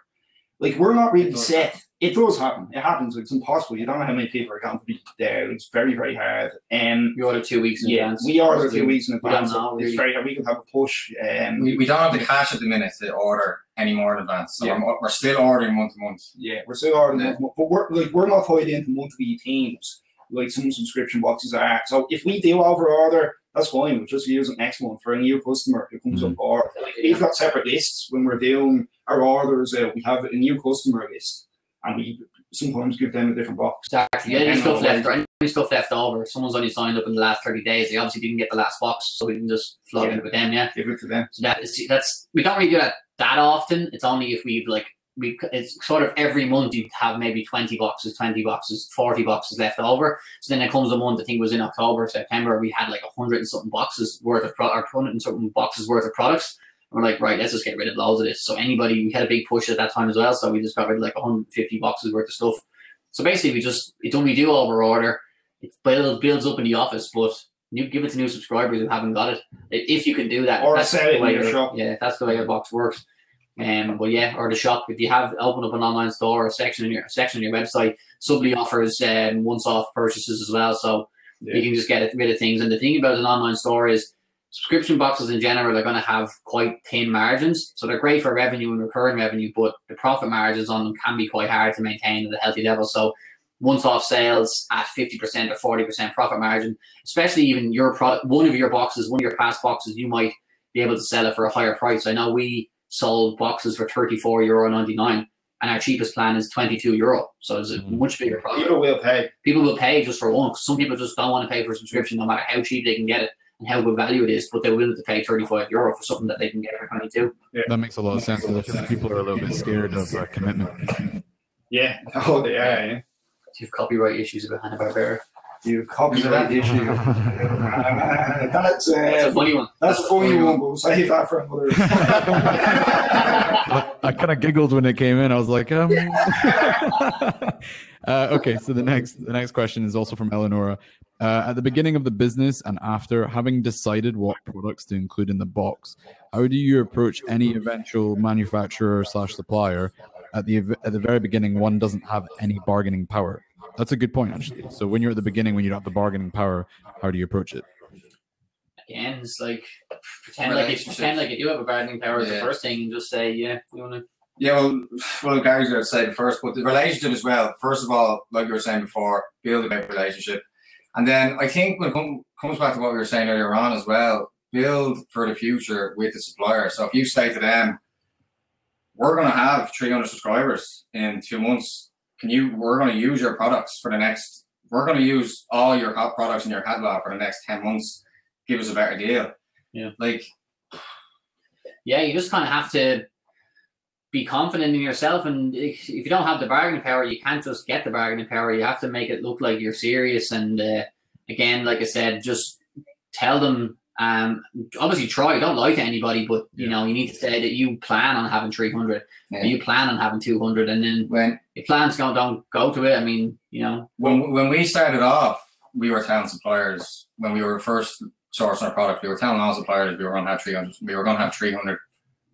B: like we're not really set. It does happen. It happens. It's impossible. You don't know how many people are going to be there. It's very, very hard.
C: You order 2 weeks in advance.
B: We order 2 weeks in advance.
C: Really.
B: It's very hard. We can have a push.
D: We don't have the cash at the minute to order any more in advance. So we're still ordering month to month.
B: Yeah, we're still ordering month to month. But we're not tied into monthly teams like some subscription boxes are. So if we do over order, that's fine. We'll just use it next month for a new customer who comes on board. We've got separate lists when we're doing our orders. We have a new customer list, and we sometimes give them a different box.
C: Exactly. Any stuff left over. If someone's only signed up in the last 30 days, they obviously didn't get the last box, so we can just flog it with them. Yeah,
B: give it to them.
C: So that's we don't really do that often. It's only if we've it's sort of every month you'd have maybe 20 boxes, 40 boxes left over. So then it comes a month, I think it was in October, September, we had like 100 and something boxes worth of products. And we're like, right, let's just get rid of loads of this. So we had a big push at that time as well. So we just got rid of like 150 boxes worth of stuff. So basically we do over order. It builds up in the office, but you give it to new subscribers who haven't got it. If you can do that,
B: or
C: that's
B: sell it in your shop.
C: Yeah, that's the way your box works. But yeah, or the shop. If you have opened up an online store or a section on your website, Subly offers once-off purchases as well, so you can just get rid of things. And the thing about an online store is subscription boxes in general are going to have quite thin margins, so they're great for revenue and recurring revenue, but the profit margins on them can be quite hard to maintain at a healthy level. So once-off sales at 50% or 40% profit margin, especially even your product, one of your past boxes, you might be able to sell it for a higher price. I know we sold boxes for €34.99, and our cheapest plan is €22. So it's a much bigger profit.
B: People will pay.
C: People will pay just for one. Some people just don't want to pay for a subscription, no matter how cheap they can get it and how good value it is, but they're willing to pay €35 for something that they can get for 22.
A: Yeah. That makes a lot of sense. I think people are a little bit scared of commitment.
B: Yeah. Oh, they are. Yeah.
C: You have copyright issues with Hanna-Barbera.
B: You have copyright issue. That's
C: a funny one.
B: That's a funny one, but we'll save that for another.
A: I kind of giggled when it came in. I was like, okay. So the next question is also from Eleonora. At the beginning of the business and after, having decided what products to include in the box, how do you approach any eventual manufacturer / supplier? At the very beginning, one doesn't have any bargaining power. That's a good point, actually. So when you're at the beginning, when you don't have the bargaining power, how do you approach it?
C: Again, it's like pretend like you do have a bargaining power is the first thing, and just say, we want to.
D: Yeah, well, Gary's going to say it first, but the relationship as well. First of all, like you were saying before, build a great relationship, and then I think when it comes back to what we were saying earlier on as well, build for the future with the supplier. So if you say to them, we're going to have 300 subscribers in 2 months. We're going to use your products we're going to use all your products in your catalog for the next 10 months. Give us a better deal.
C: Yeah. You just kind of have to be confident in yourself. And if you don't have the bargaining power, you can't just get the bargaining power. You have to make it look like you're serious. And again, like I said, just tell them, obviously don't lie to anybody, but you need to say that you plan on having 300, and you plan on having 200, and then when your plans don't go to it, I mean,
D: when we started off, we were telling suppliers, when we were first sourcing our product, we were telling all suppliers we were going to have 300. We were going to have 300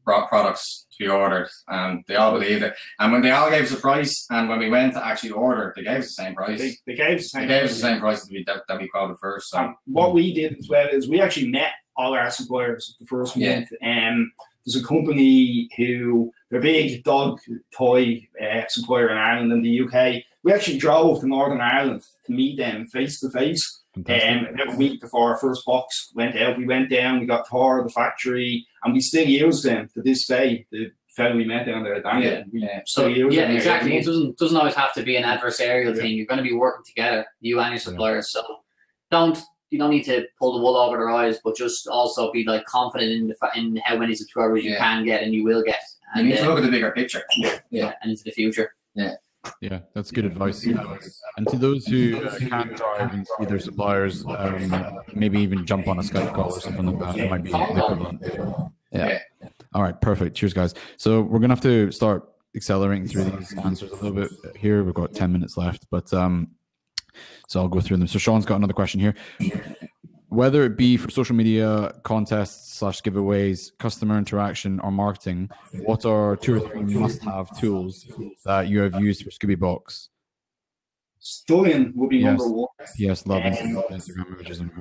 D: products to be ordered, and they all believed it. And when they all gave us a price, and when we went to actually order, they gave us the same price.
B: They gave us the
D: same price that we quoted first. So
B: what we did as well is we actually met all our suppliers the first month. There's a company who they're a big dog toy supplier in Ireland and the UK. We actually drove to Northern Ireland to meet them face to face. About a week before our first box went out, we went down, we got tour of the factory, and we still use them to this day. The fellow we met down there, Daniel,
C: exactly. It doesn't always have to be an adversarial thing. You're going to be working together, you and your suppliers. So you don't need to pull the wool over their eyes, but just also be confident in how many subscribers you can get and you will get. And
D: you need to look at the bigger picture.
C: And into the future.
A: Yeah, that's good advice. And to those who can't drive and see their suppliers, maybe even jump on a Skype call or something like that. It might be the equivalent. Yeah. All right, perfect. Cheers, guys. So we're going to have to start accelerating through these answers a little bit here. We've got 10 minutes left, but so I'll go through them. So Sean's got another question here. Whether it be for social media contests / giveaways, customer interaction, or marketing, what are 2 or 3 must-have tools that you have used for ScoobyBox?
B: Stunning will be number one.
A: Yes, love Instagram images and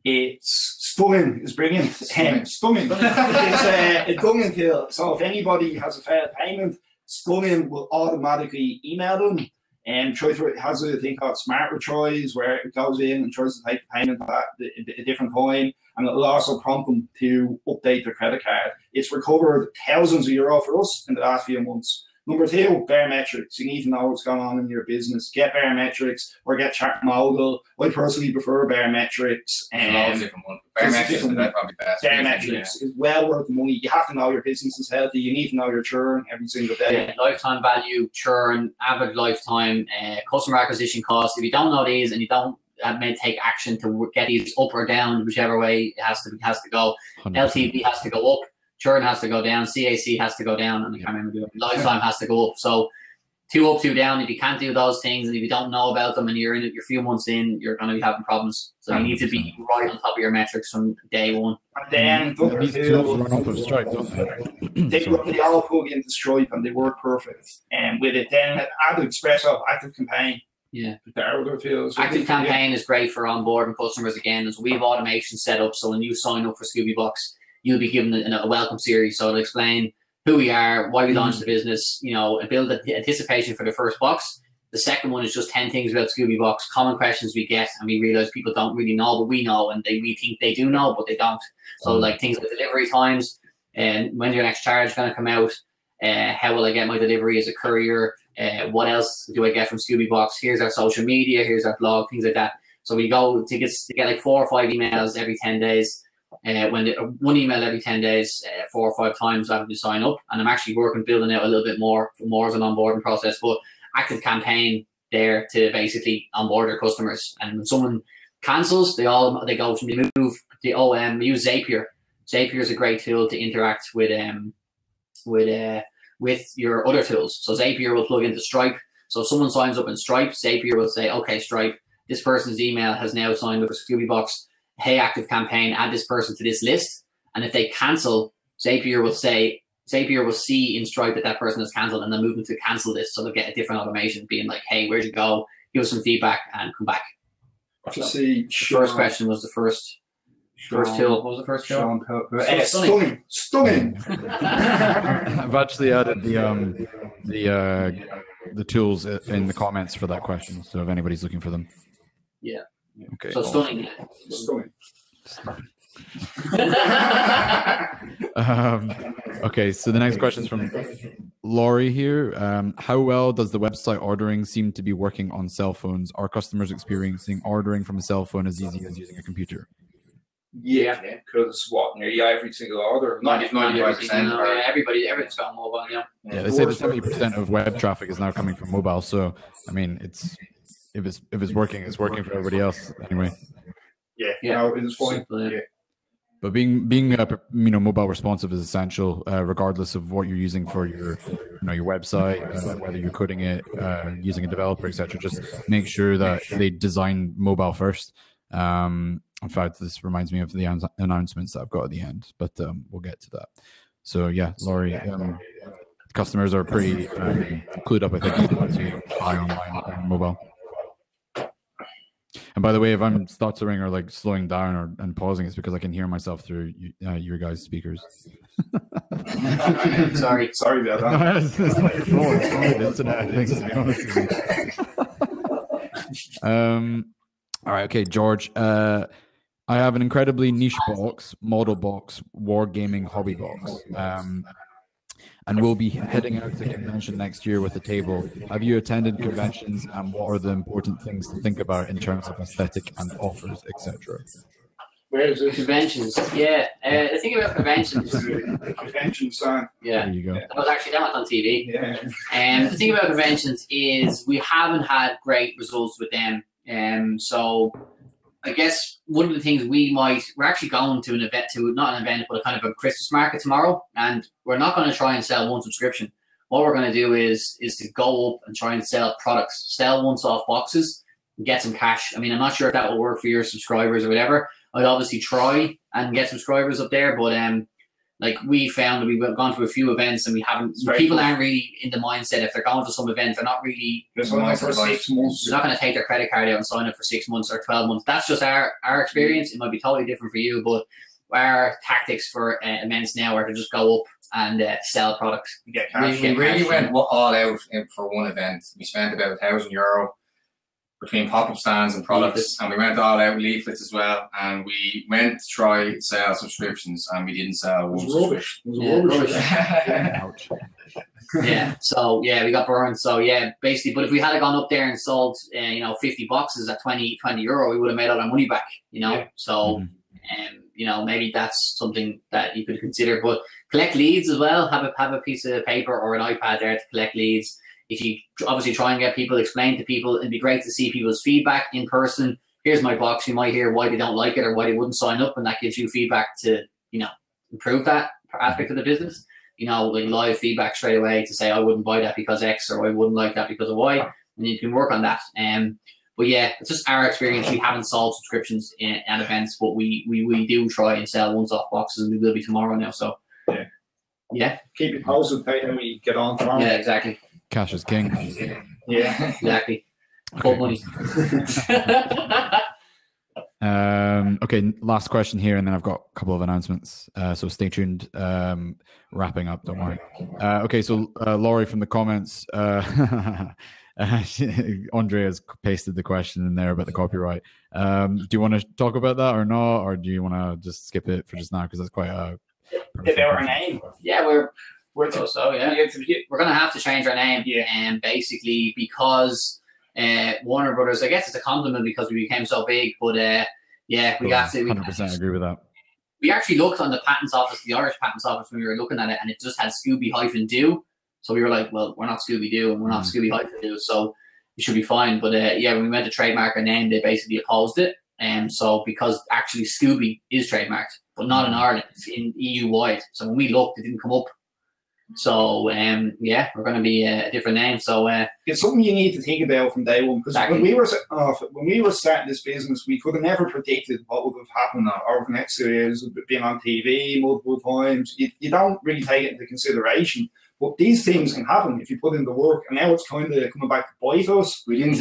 B: It's Stunning is brilliant. Stunning. It's a Dunning kill. So if anybody has a failed payment, Stunning will automatically email them. And it has a thing called Smart Retries where it goes in and tries to take the payment at a different time, and it'll also prompt them to update their credit card. It's recovered thousands of euro for us in the last few months. Number 2, barometrics. You need to know what's going on in your business. Get barometrics or get Chart Mogul. I personally prefer barometrics. Barometrics is well worth the money. You have to know your business is healthy. You need to know your churn every single day.
C: Yeah, lifetime value, churn, average lifetime, customer acquisition costs. If you don't know these and you don't take action to get these up or down, whichever way it has to go. 100%. LTV has to go up. Churn has to go down, CAC has to go down, and I can't remember lifetime has to go up. So 2 up, 2 down. If you can't do those things, and if you don't know about them, and you're in it, you're a few months in, you're going to be having problems. So you need to be right on top of your metrics from day one.
B: And then
A: these tools run off of Stripe, don't
B: they all plug into Stripe, and they work perfect. And with it, then add Espresso, Active Campaign.
C: Yeah,
B: Active
C: Campaign is great for onboarding customers again. So we have automation set up, so when you sign up for ScoobyBox, you'll be given a welcome series. So it'll explain who we are, why we launched the business, and build the anticipation for the first box. The second one is just 10 things about ScoobyBox, common questions we get, and we realize people don't really know, but we know, and we think they do know, but they don't. So like things like delivery times, and when your next charge is going to come out, how will I get my delivery as a courier? What else do I get from ScoobyBox? Here's our social media, here's our blog, things like that. So we go to get like 4 or 5 emails every 10 days. One email every 10 days, 4 or 5 times after you sign up, and I'm actually building out a little bit more as an onboarding process. But Active Campaign there to basically onboard their customers, and when someone cancels, they use Zapier. Zapier is a great tool to interact with your other tools. So Zapier will plug into Stripe. So if someone signs up in Stripe, Zapier will say, okay, Stripe, this person's email has now signed up for ScoobyBox. Hey, Active Campaign, add this person to this list. And if they cancel, Zapier will see in Stripe that person has cancelled, and then move them to cancel list. So they'll get a different automation being like, hey, where'd you go? Give us some feedback and come back.
B: To see,
C: the first question was the first tool. What was the first tool?
B: Stunning.
A: I've actually added the tools in the comments for that question. So if anybody's looking for them.
C: Yeah.
A: Okay.
C: So Stunning.
A: Okay, so the next question is from Laurie here. How well does the website ordering seem to be working on cell phones? Are customers experiencing ordering from a cell phone as easy as using a computer?
B: Yeah, because nearly every single order,
C: 95%. Everything's got mobile, yeah.
A: Yeah, they say that 70% of web traffic is now coming from mobile. So, I mean, if it's working, it's working for everybody else anyway.
B: Yeah, no, it is fine. Yeah.
A: But being mobile responsive is essential, regardless of what you're using for your website, whether you're coding it, using a developer, etc. Just make sure that they design mobile first. In fact, this reminds me of the announcements that I've got at the end, but we'll get to that. So yeah, Laurie, customers are pretty clued up, I think, to buy online and mobile. And by the way, if I'm stuttering or like slowing down and pausing, it's because I can hear myself through your guys' speakers.
B: Sorry about that.
A: No, it's not your fault. It's probably the internet, I think, to be honest with you. All right, okay, George. I have an incredibly niche box, model box, wargaming hobby box. And we'll be heading out to a convention next year with a table. Have you attended conventions, and what are the important things to think about in terms of aesthetic and offers, etc.?
B: Where is it?
C: Conventions. Yeah. The thing about conventions.
B: Convention sign.
C: Yeah.
A: There you go.
C: That was on TV.
B: Yeah.
C: The thing about conventions is we haven't had great results with them. So I guess one of the things we're actually going to an event, not an event, but a kind of a Christmas market tomorrow, and we're not going to try and sell one subscription. what we're going to do is to go up and try and sell products, sell once-off boxes, and get some cash. I mean, I'm not sure if that will work for your subscribers or whatever. I'd obviously try and get subscribers up there, but like we found that we've gone to a few events and we haven't. People aren't really in the mindset if they're going to some event, they're not really.
B: They're not
C: going to take their credit card out and sign up for 6 months or 12 months. That's just our experience. It might be totally different for you, but our tactics for events now are to just go up and sell products.
D: We really went all out for one event. We spent about €1,000 between pop-up stands and products, and we went all out leaflets as well, and we went to try sell subscriptions, and we didn't sell one subscription.
A: Ouch.
C: Yeah, so yeah, we got burned. So yeah, basically, but if we had gone up there and sold 50 boxes at €20, we would have made all our money back, so maybe that's something that you could consider. But collect leads as well. Have a piece of paper or an iPad there to collect leads. If you obviously try and get people, explain to people, it'd be great to see people's feedback in person. Here's my box. You might hear why they don't like it or why they wouldn't sign up, and that gives you feedback to, improve that aspect of the business. Like live feedback straight away to say, I wouldn't buy that because X, or I wouldn't like that because of Y, and you can work on that. But yeah, it's just our experience. We haven't sold subscriptions at events, but we do try and sell once-off boxes, and we will be tomorrow now. So yeah.
B: Keep it posted, when we get on tomorrow.
C: Yeah, exactly.
A: Cash is king.
C: Yeah, exactly. Cold money.
A: Okay, last question here, and then I've got a couple of announcements. So stay tuned. Wrapping up, don't worry. Okay, so Laurie from the comments, Andre has pasted the question in there about the copyright. Do you want to talk about that or not, or do you want to just skip it for just now, because that's quite a
B: our name?
C: Yeah, we're going to have to change our name, and basically because Warner Brothers, I guess it's a compliment because we became so big, but we got to.
A: 100% agree with that.
C: We actually looked on the patents office, the Irish patents office, when we were looking at it, and it just had Scooby-Doo. So we were like, well, we're not Scooby-Doo and we're not Scooby-Doo, so it should be fine. But when we went to trademark our name, they basically opposed it. So because actually Scooby is trademarked, but not in Ireland, it's in EU-wide. So when we looked, it didn't come up. So we're going to be a different name. So
B: it's something you need to think about from day one, because when we were starting this business, we could have never predicted what would have happened over the next 2 years, being on TV multiple times. You don't really take it into consideration. But these things can happen if you put in the work, and now it's kind of coming back to bite us.
D: We didn't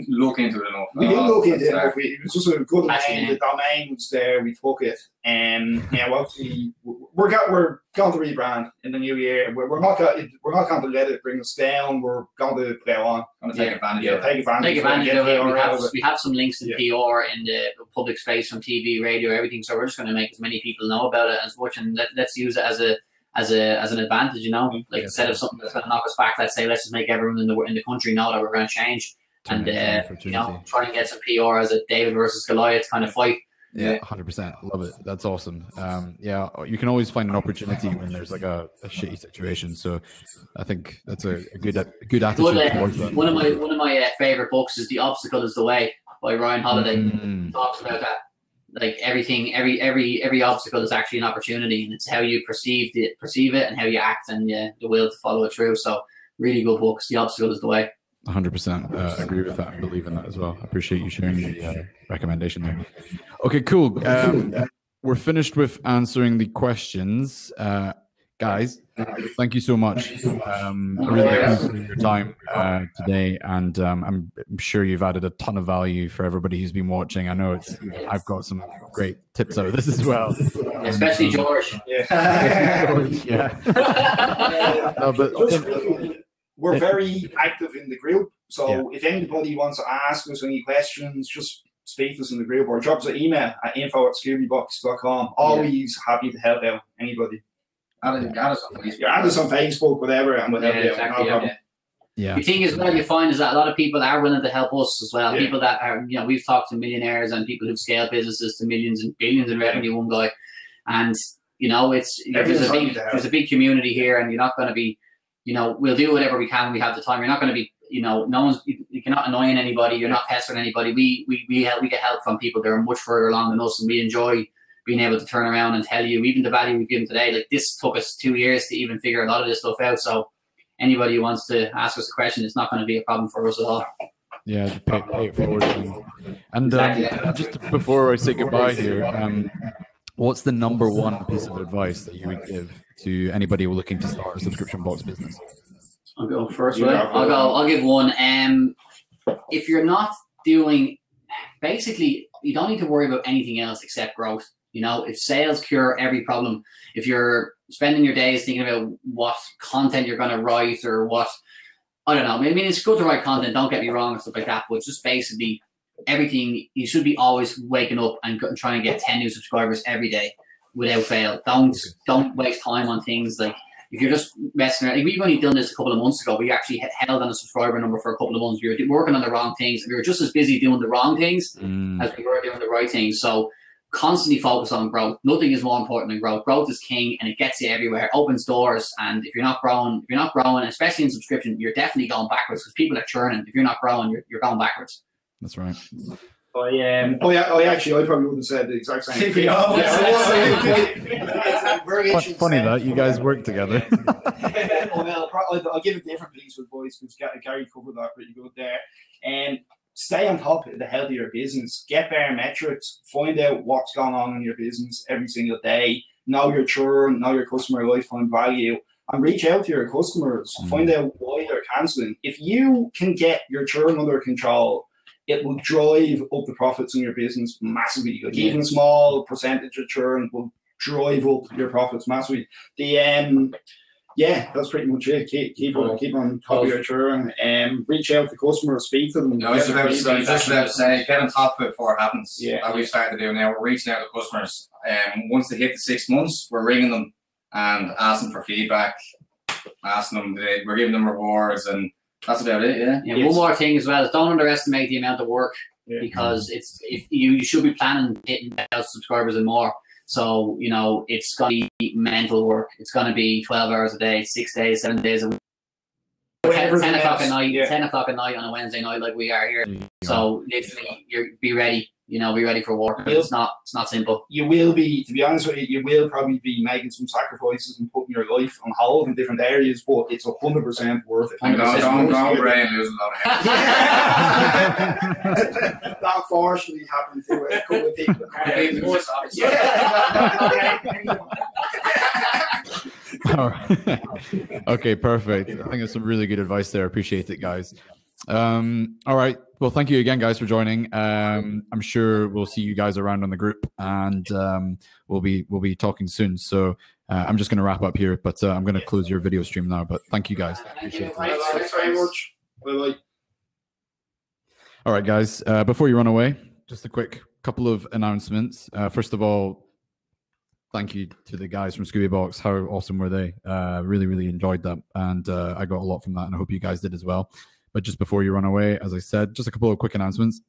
D: look into it enough.
B: We didn't look into it enough. It was just a good name. The domain was there. We took it, and obviously we're going to rebrand in the new year. We're not going to let it bring us down. We're going to put it on.
D: Going to take advantage of it.
C: Take advantage of it. We have some links in the PR in the public space from TV, radio, everything. So we're just going to make as many people know about it as much, and let's use it as an advantage, like instead of something that's going to knock us back, let's just make everyone in the country know that we're going to change, and try and get some PR as a David versus Goliath kind of fight.
A: Yeah, 100%. Love it. That's awesome. You can always find an opportunity when there's like a shitty situation. So I think that's a good attitude towards that.
C: One of my favorite books is The Obstacle Is the Way by Ryan Holiday. Talks about that. Like every obstacle is actually an opportunity, and it's how you perceive it and how you act and the will to follow it through. So really good books. The Obstacle Is the Way.
A: 100% agree with that and believe in that as well. I appreciate you sharing the recommendation there. Okay, cool. We're finished with answering the questions. Guys, thank you so much. I really appreciate your time today, and I'm sure you've added a ton of value for everybody who's been watching. I know I've got some great tips out of this as well,
C: especially George.
B: No, but we're very active in the group, so if anybody wants to ask us any questions, just speak to us in the group or drop us an email at info@scoobybox.com. Always happy to help out anybody.
D: Add us on Facebook.
B: Add us on Facebook, whatever, and whatever.
C: The thing is, what you find is that a lot of people are willing to help us as well. People that are, we've talked to millionaires and people who've scaled businesses to millions and billions in revenue. One guy, and there's a big community here, and you're not going to be, we'll do whatever we can when we have the time. You're not going to be, you're not annoying anybody. You're not pestering anybody. We get help from people that are much further along than us, and we enjoy being able to turn around and tell you even the value we've given today. Like, this took us 2 years to even figure a lot of this stuff out. So anybody who wants to ask us a question, it's not going to be a problem for us at all.
A: Yeah, just pay it forward. And
C: Exactly.
A: just before I say goodbye here, what's the #1 piece of advice that you would give to anybody looking to start a subscription box business?
C: I'll go first. I'll give one. If you're not doing, basically, you don't need to worry about anything else except growth. You know, if sales cure every problem, if you're spending your days thinking about what content you're going to write or what, I don't know. I mean, it's good to write content, don't get me wrong, and stuff like that, but it's just basically everything. You should be always waking up and trying to get 10 new subscribers every day without fail. Don't waste time on things like, if you're just messing around. Like, we've only done this a couple of months ago. We actually held on a subscriber number for a couple of months. We were working on the wrong things. We were just as busy doing the wrong things as we were doing the right things. So constantly focus on growth. Nothing is more important than growth. Growth is king, and it gets you everywhere. It opens doors. And if you're not growing, especially in subscription, you're definitely going backwards because people are churning. If you're not growing, you're going backwards.
A: That's right.
B: I probably would have said the exact same thing.
A: Funny that you guys work together.
B: I'll give a different piece of advice because Gary covered that pretty good there. And stay on top of the health of your business. Get better metrics. Find out what's going on in your business every single day. Know your churn. Know your customer lifetime value. And reach out to your customers. Find out why they're cancelling. If you can get your churn under control, it will drive up the profits in your business massively. Like even small percentage of churn will drive up your profits massively. That's pretty much it. Keep on top of your churn. Reach out to customers, speak to them.
D: No, just about to say, get on top of it before it happens. That we've started to do now. We're reaching out to customers. Once they hit the 6 months, we're ringing them and asking for feedback. We're giving them rewards, and that's about it.
C: Yeah. One more thing as well is don't underestimate the amount of work because you should be planning hitting 1,000 subscribers and more. So, you know, it's going to be mental work. It's going to be 12 hours a day, 6 days, 7 days a week. 10 o'clock at night, 10 o'clock at night on a Wednesday night like we are here. So literally, be ready. You know, be ready for war. It's not simple. You will be, to be honest with you will probably be making some sacrifices and putting your life on hold in different areas, but it's 100% worth it.
D: Don't brain lose a lot of hair.
B: That fortunately happened to a couple of people.
A: All right. Okay, perfect. I think that's some really good advice there. Appreciate it, guys. All right. Well, thank you again, guys, for joining. I'm sure we'll see you guys around on the group, and we'll be talking soon. So I'm just going to wrap up here, but I'm going to close your video stream now. But thank you, guys. Appreciate it.
B: Thanks very much. Bye-bye.
A: All right, guys. Before you run away, just a quick couple of announcements. First of all, thank you to the guys from ScooyBox. How awesome were they? Really, really enjoyed that, and I got a lot from that, and I hope you guys did as well. But just before you run away, as I said, just a couple of quick announcements.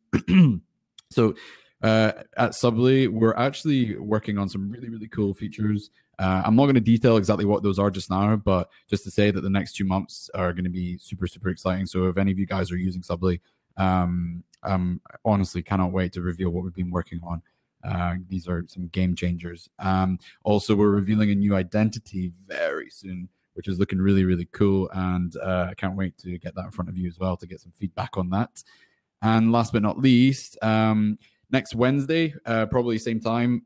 A: So at Subly, we're actually working on some really, really cool features. I'm not going to detail exactly what those are just now, but just to say that the next 2 months are going to be super, super exciting. So if any of you guys are using Subly, honestly cannot wait to reveal what we've been working on. These are some game changers. Also, we're revealing a new identity very soon, which is looking really, really cool. And I can't wait to get that in front of you as well to get some feedback on that. And last but not least, next Wednesday, probably same time,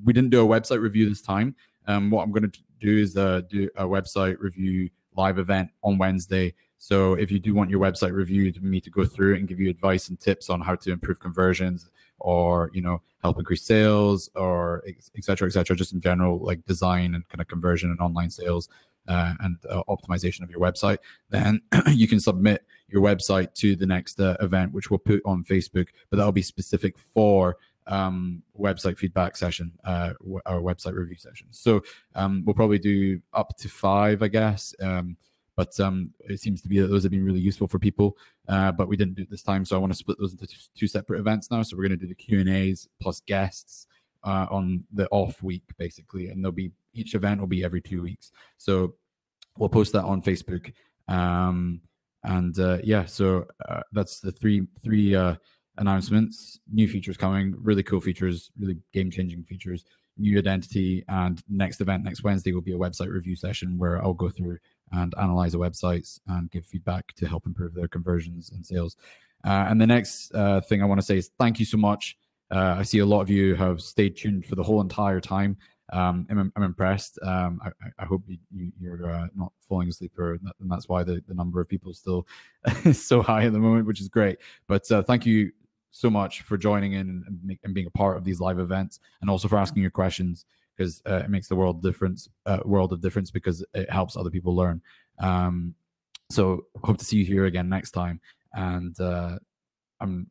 A: we didn't do a website review this time. What I'm going to do is do a website review live event on Wednesday. So if you do want your website reviewed, me to go through it and give you advice and tips on how to improve conversions, or, you know, help increase sales, or et cetera, just in general, like design and kind of conversion and online sales, and optimization of your website, then you can submit your website to the next event, which we'll put on Facebook, but that'll be specific for website feedback session, our website review session. So we'll probably do up to 5, I guess. But it seems to be that those have been really useful for people, but we didn't do it this time. So I want to split those into 2 separate events now. So we're going to do the Q&As plus guests on the off week, basically. And each event will be every 2 weeks. So we'll post that on Facebook. So that's the three announcements. New features coming, really cool features, really game-changing features, new identity, and next event next Wednesday will be a website review session where I'll go through and analyze the websites and give feedback to help improve their conversions and sales. And the next thing I want to say is thank you so much. I see a lot of you have stayed tuned for the whole entire time. I'm impressed. I hope you're not falling asleep, and that's why the number of people still is so high at the moment, which is great. But thank you so much for joining in and being a part of these live events, and also for asking your questions, because it makes the world of difference because it helps other people learn. So hope to see you here again next time. And I'm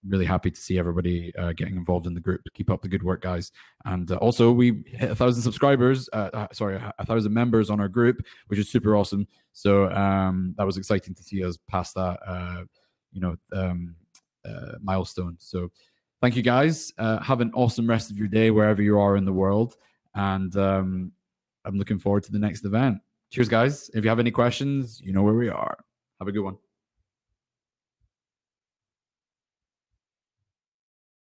A: really happy to see everybody getting involved in the group. Keep up the good work, guys. And also we hit 1,000 subscribers, 1,000 members on our group, which is super awesome. So that was exciting to see us pass that milestone. So thank you, guys. Have an awesome rest of your day wherever you are in the world. And I'm looking forward to the next event. Cheers, guys. If you have any questions, you know where we are. Have a good one.